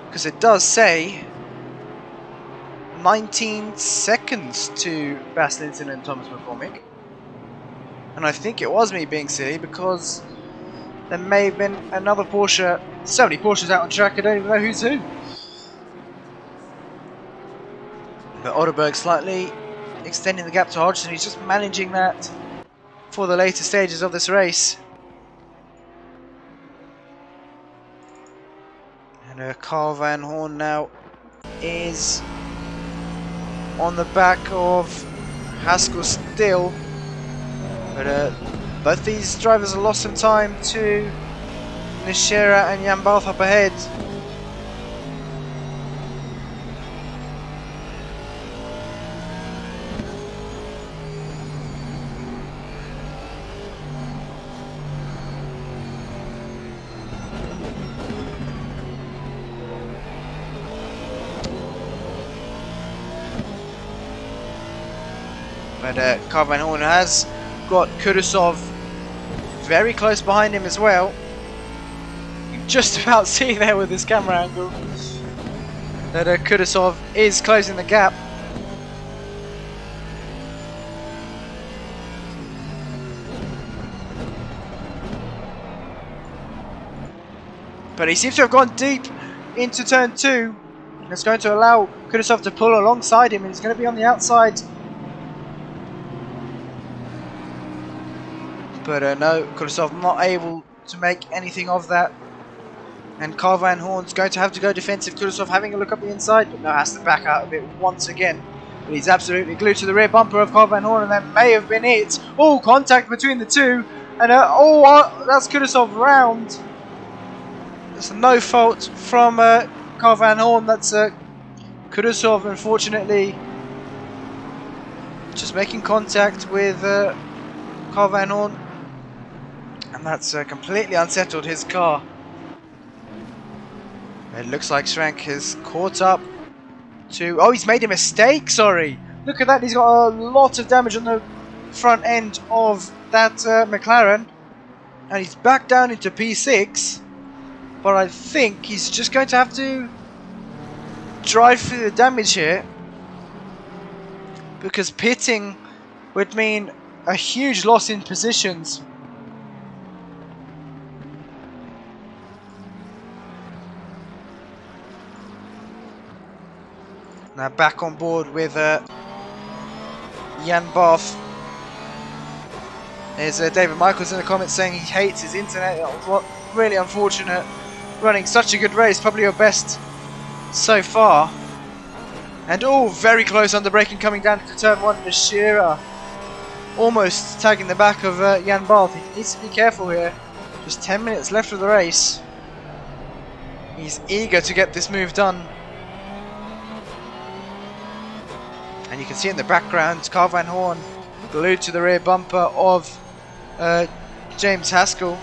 Because it does say 19 seconds to Baslinson and Thomas McCormick. And I think it was me being silly, because there may have been another Porsche. So many Porsches out on track, I don't even know who's who. But Otterberg slightly extending the gap to Hodgson. He's just managing that for the later stages of this race. And Carl Van Horn now is on the back of Haskell still. But both these drivers have lost some time to Nishira and Jan Barth up ahead. But Carl Van Horn has got Kudasov very close behind him as well. You can just about see there with this camera angle that Kudasov is closing the gap. But he seems to have gone deep into turn 2. And it's going to allow Kudasov to pull alongside him, and he's going to be on the outside. But no, Kudasov not able to make anything of that. And Carl Van Horn's going to have to go defensive. Kudasov having a look up the inside, but no, has to back out a bit once again. But he's absolutely glued to the rear bumper of Carl Van Horn, and that may have been it. Oh, contact between the two. And that's Kudasov round. It's no fault from Carl Van Horn. That's Kudasov, unfortunately, just making contact with Carl Van Horn. And that's completely unsettled his car. It looks like Schrank has caught up to... Oh, he's made a mistake, sorry. Look at that, he's got a lot of damage on the front end of that McLaren. And he's back down into P6. But I think he's just going to have to drive through the damage here. Because pitting would mean a huge loss in positions. Now back on board with Jan Barth. There's David Michaels in the comments saying he hates his internet. Really unfortunate. Running such a good race, probably your best so far. And very close under braking coming down to turn 1. Nishira almost tagging the back of Jan Barth. He needs to be careful here. Just 10 minutes left of the race. He's eager to get this move done. And you can see in the background Carl Van Horn glued to the rear bumper of James Haskell.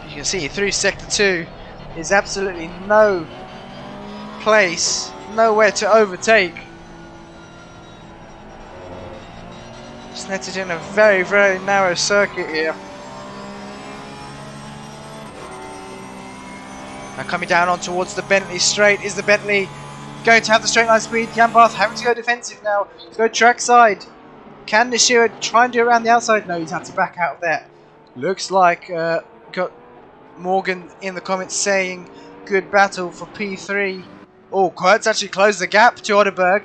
You can see through sector 2 is absolutely no place, nowhere to overtake. Snetterton in a very, very narrow circuit here. Now coming down on towards the Bentley straight. Is the Bentley going to have the straight line speed? Jan Barth having to go defensive now. To go track side. Can Nishira try and do it around the outside? No, he's had to back out there. Looks like got Morgan in the comments saying good battle for P3. Oh, Kurtz actually closed the gap to Otterberg.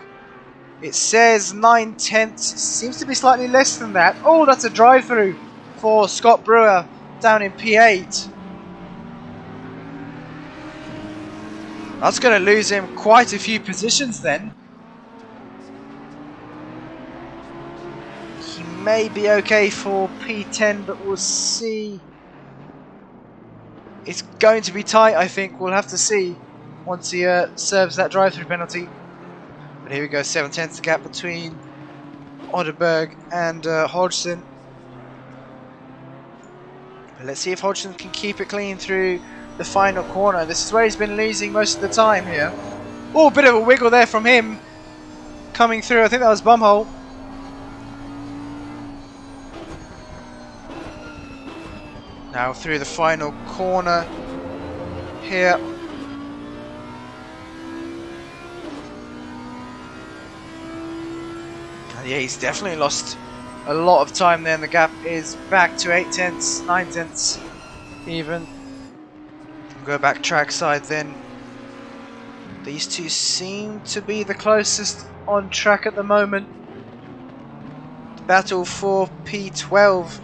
It says 9/10, seems to be slightly less than that. Oh, that's a drive through for Scott Brewer down in P8. That's going to lose him quite a few positions then. He may be okay for P10, but we'll see. It's going to be tight, I think. We'll have to see once he serves that drive-through penalty. But here we go, 7/10 the gap between Otterberg and Hodgson. But let's see if Hodgson can keep it clean through the final corner. This is where he's been losing most of the time here. Oh, a bit of a wiggle there from him coming through. I think that was bumhole. Now through the final corner here. And yeah, he's definitely lost a lot of time there, and the gap is back to 8/10, 9/10 even. Go back track side then. These two seem to be the closest on track at the moment. Battle for P12.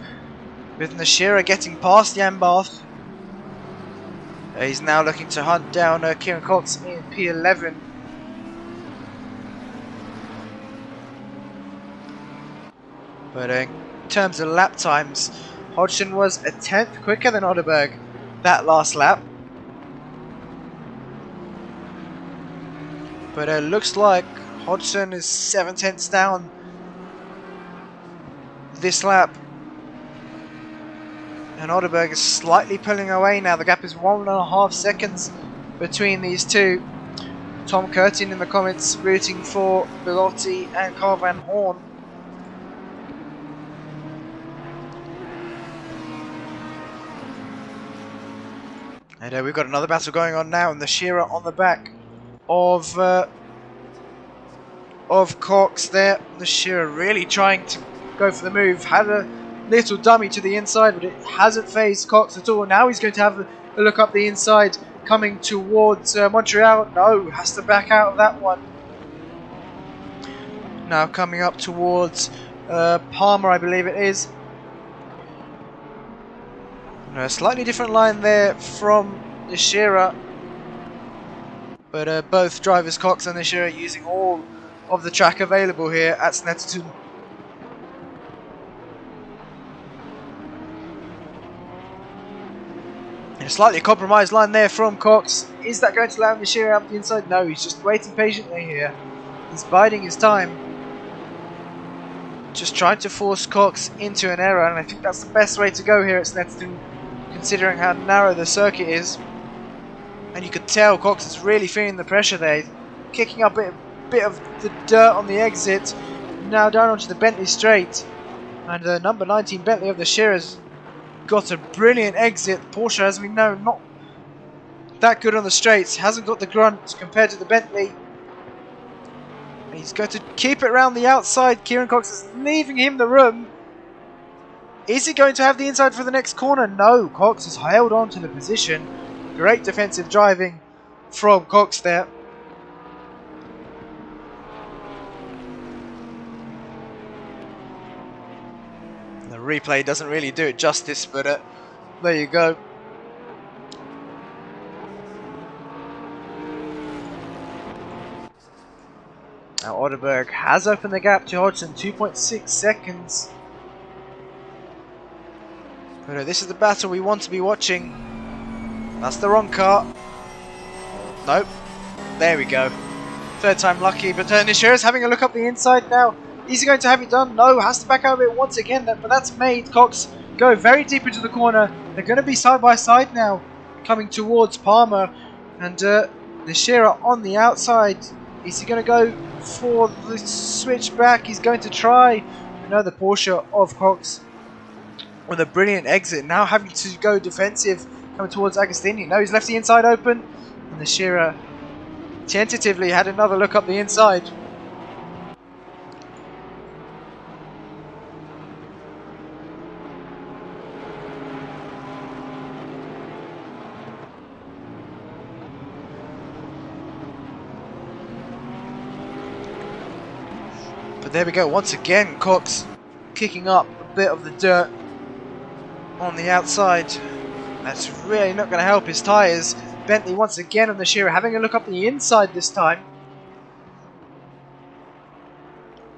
With Nishira getting past Jan Barth. He's now looking to hunt down Kieran Cox in P11. But in terms of lap times, Hodgson was a 10th quicker than Otterberg that last lap. But it looks like Hodgson is 7/10 down this lap. And Otterberg is slightly pulling away now. The gap is 1.5 seconds between these two. Tom Curtin in the comments rooting for Bilotti and Carl Van Horn. And we've got another battle going on now, and the Shearer on the back of of Cox there. The Shearer really trying to go for the move. Had a little dummy to the inside, but it hasn't phased Cox at all. Now he's going to have a look up the inside, coming towards Montreal. No, has to back out of that one. Now coming up towards Palmer, I believe it is. A slightly different line there from the Shearer, but both drivers, Cox and the Shearer, using all of the track available here at Snetterton. A slightly compromised line there from Cox. Is that going to allow the Shearer up the inside? No, he's just waiting patiently here. He's biding his time. Just trying to force Cox into an error, and I think that's the best way to go here at Snetterton, considering how narrow the circuit is. And you could tell Cox is really feeling the pressure there. He's kicking up a bit of the dirt on the exit. Now down onto the Bentley straight. And the number 19 Bentley of the Shearer's got a brilliant exit. Porsche, as we know, not that good on the straights. Hasn't got the grunt compared to the Bentley. And he's going to keep it around the outside. Kieran Cox is leaving him the room. Is he going to have the inside for the next corner? No, Cox has held on to the position. Great defensive driving from Cox there. The replay doesn't really do it justice, but there you go. Now Otterberg has opened the gap to Hodgson, 2.6 seconds. But this is the battle we want to be watching. That's the wrong car. Nope. There we go. Third time lucky, but Nishira's having a look up the inside now. Is he going to have it done? No, has to back out of it once again, but that's made Cox go very deep into the corner. They're going to be side by side now, coming towards Palmer. And Nishira on the outside. Is he going to go for the switch back? He's going to try. Another Porsche of Cox with a brilliant exit. Now having to go defensive, coming towards Agostini. No, he's left the inside open. And the Shearer tentatively had another look up the inside. But there we go. Once again, Cox kicking up a bit of the dirt on the outside. That's really not going to help his tyres. Bentley once again on the Shearer, having a look up the inside this time.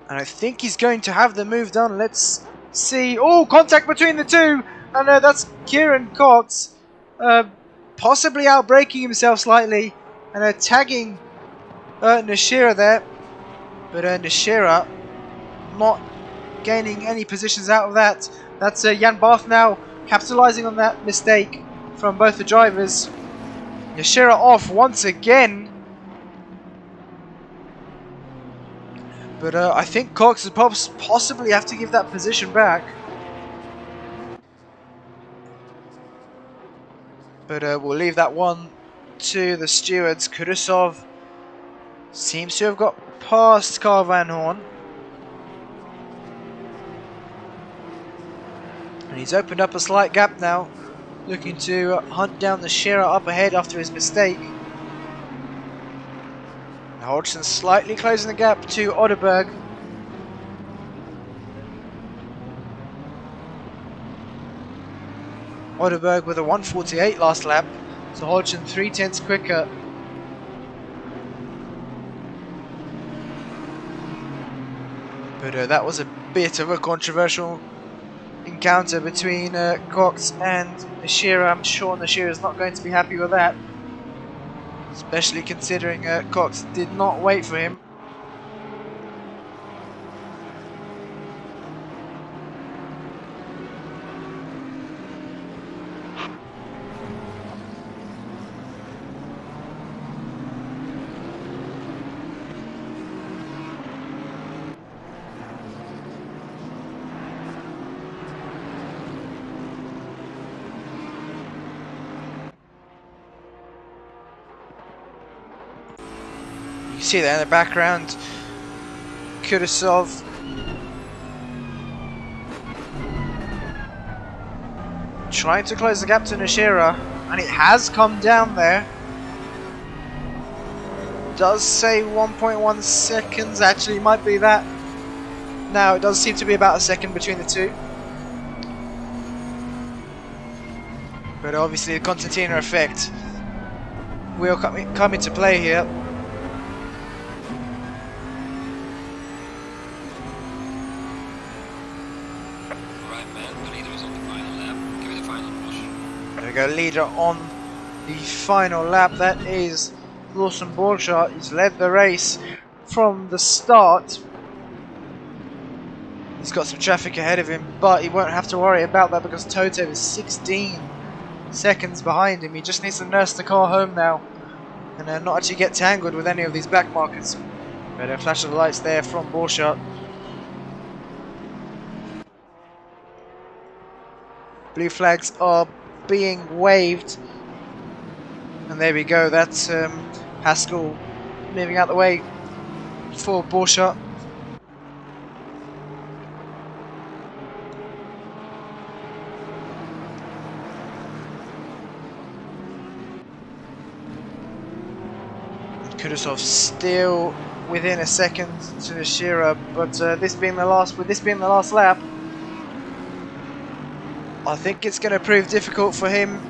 And I think he's going to have the move done. Let's see. Oh, contact between the two. And that's Kieran Cox possibly outbraking himself slightly and tagging Nishira there. But Nishira not gaining any positions out of that. That's Jan Barth now capitalising on that mistake from both the drivers. Nishira off once again. But I think Cox would possibly have to give that position back. But we'll leave that one to the stewards. Kudasov seems to have got past Carl Van Horn. And he's opened up a slight gap now, looking to hunt down the Shearer up ahead after his mistake. Hodgson slightly closing the gap to Otterberg. Otterberg with a 1:48 last lap, so Hodgson 0.3 quicker. But that was a bit of a controversial encounter between Cox and Nishira. I'm sure Nishira's not going to be happy with that, especially considering Cox did not wait for him. You see there in the background, Kudasov. Trying to close the gap to Nishira, and it has come down there. Does say 1.1 seconds, actually might be that. Now it does seem to be about a second between the two. But obviously the Constantina effect will come into play here. Right man, the leader is on the final lap. Give it a final push. There we go, leader on the final lap. That is DasStopsChild. He's led the race from the start. He's got some traffic ahead of him, but he won't have to worry about that because Totev is 16 seconds behind him. He just needs to nurse the car home now and not actually get tangled with any of these back markers. But a flash of the lights there from Borchardt. Blue flags are being waved. And there we go, that's Haskell moving out the way for Borchardt. Kudasov still within a second to Nishira, but this being the last lap, I think it's going to prove difficult for him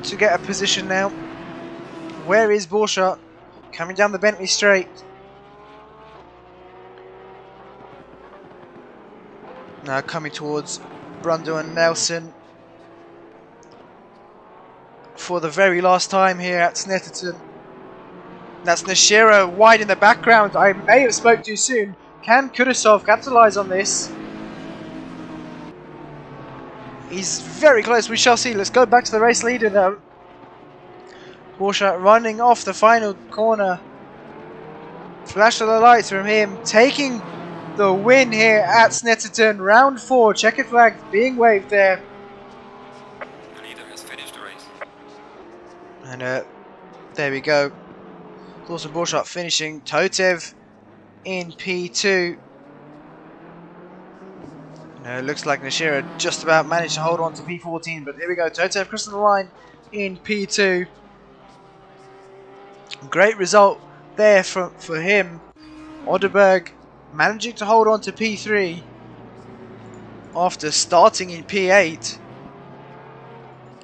to get a position now. Where is Borchardt? Coming down the Bentley straight. Now coming towards Brundle and Nelson for the very last time here at Snetterton. That's Nishira wide in the background. I may have spoke too soon. Can Kudasov capitalise on this? He's very close. We shall see. Let's go back to the race leader though. Borchardt running off the final corner. Flash of the lights from him. Taking the win here at Snetterton. Round 4. Checkered flag being waved there. The leader has finished the race. And there we go. DasStopsChild finishing. Totev in P2. It looks like Nishira just about managed to hold on to P14, but here we go. Totev crossing the line in P2. Great result there for him. Oderberg managing to hold on to P3 after starting in P8.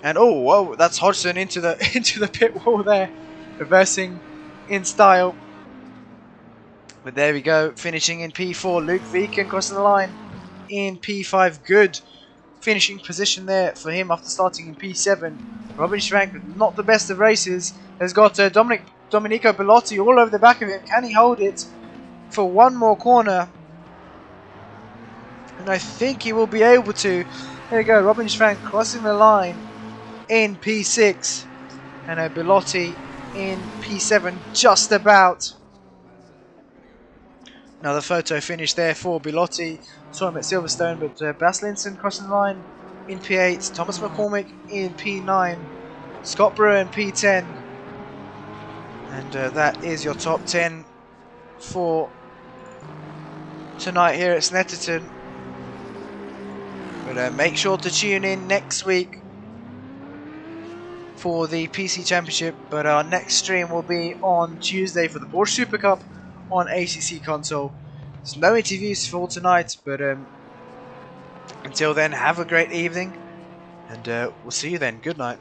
And oh, whoa, that's Hodgson into the pit wall there, reversing in style. But there we go, finishing in P4. Luke Viken crossing the line in P5. Good finishing position there for him after starting in P7. Robin Schrank, not the best of races, has got Domenico Bilotti all over the back of him. Can he hold it for one more corner? And I think he will be able to. There we go, Robin Schrank crossing the line in P6. And Bilotti in P7 just about. Another photo finish there for Bilotti. Saw him at Silverstone, but Bas Linson crossing the line in P8. Thomas McCormick in P9. Scott Brewer in P10. And that is your top 10 for tonight here at Snetterton. But make sure to tune in next week for the PC Championship. But our next stream will be on Tuesday for the Porsche Super Cup on ACC console. There's no interviews for tonight, but until then, have a great evening, and we'll see you then. Good night.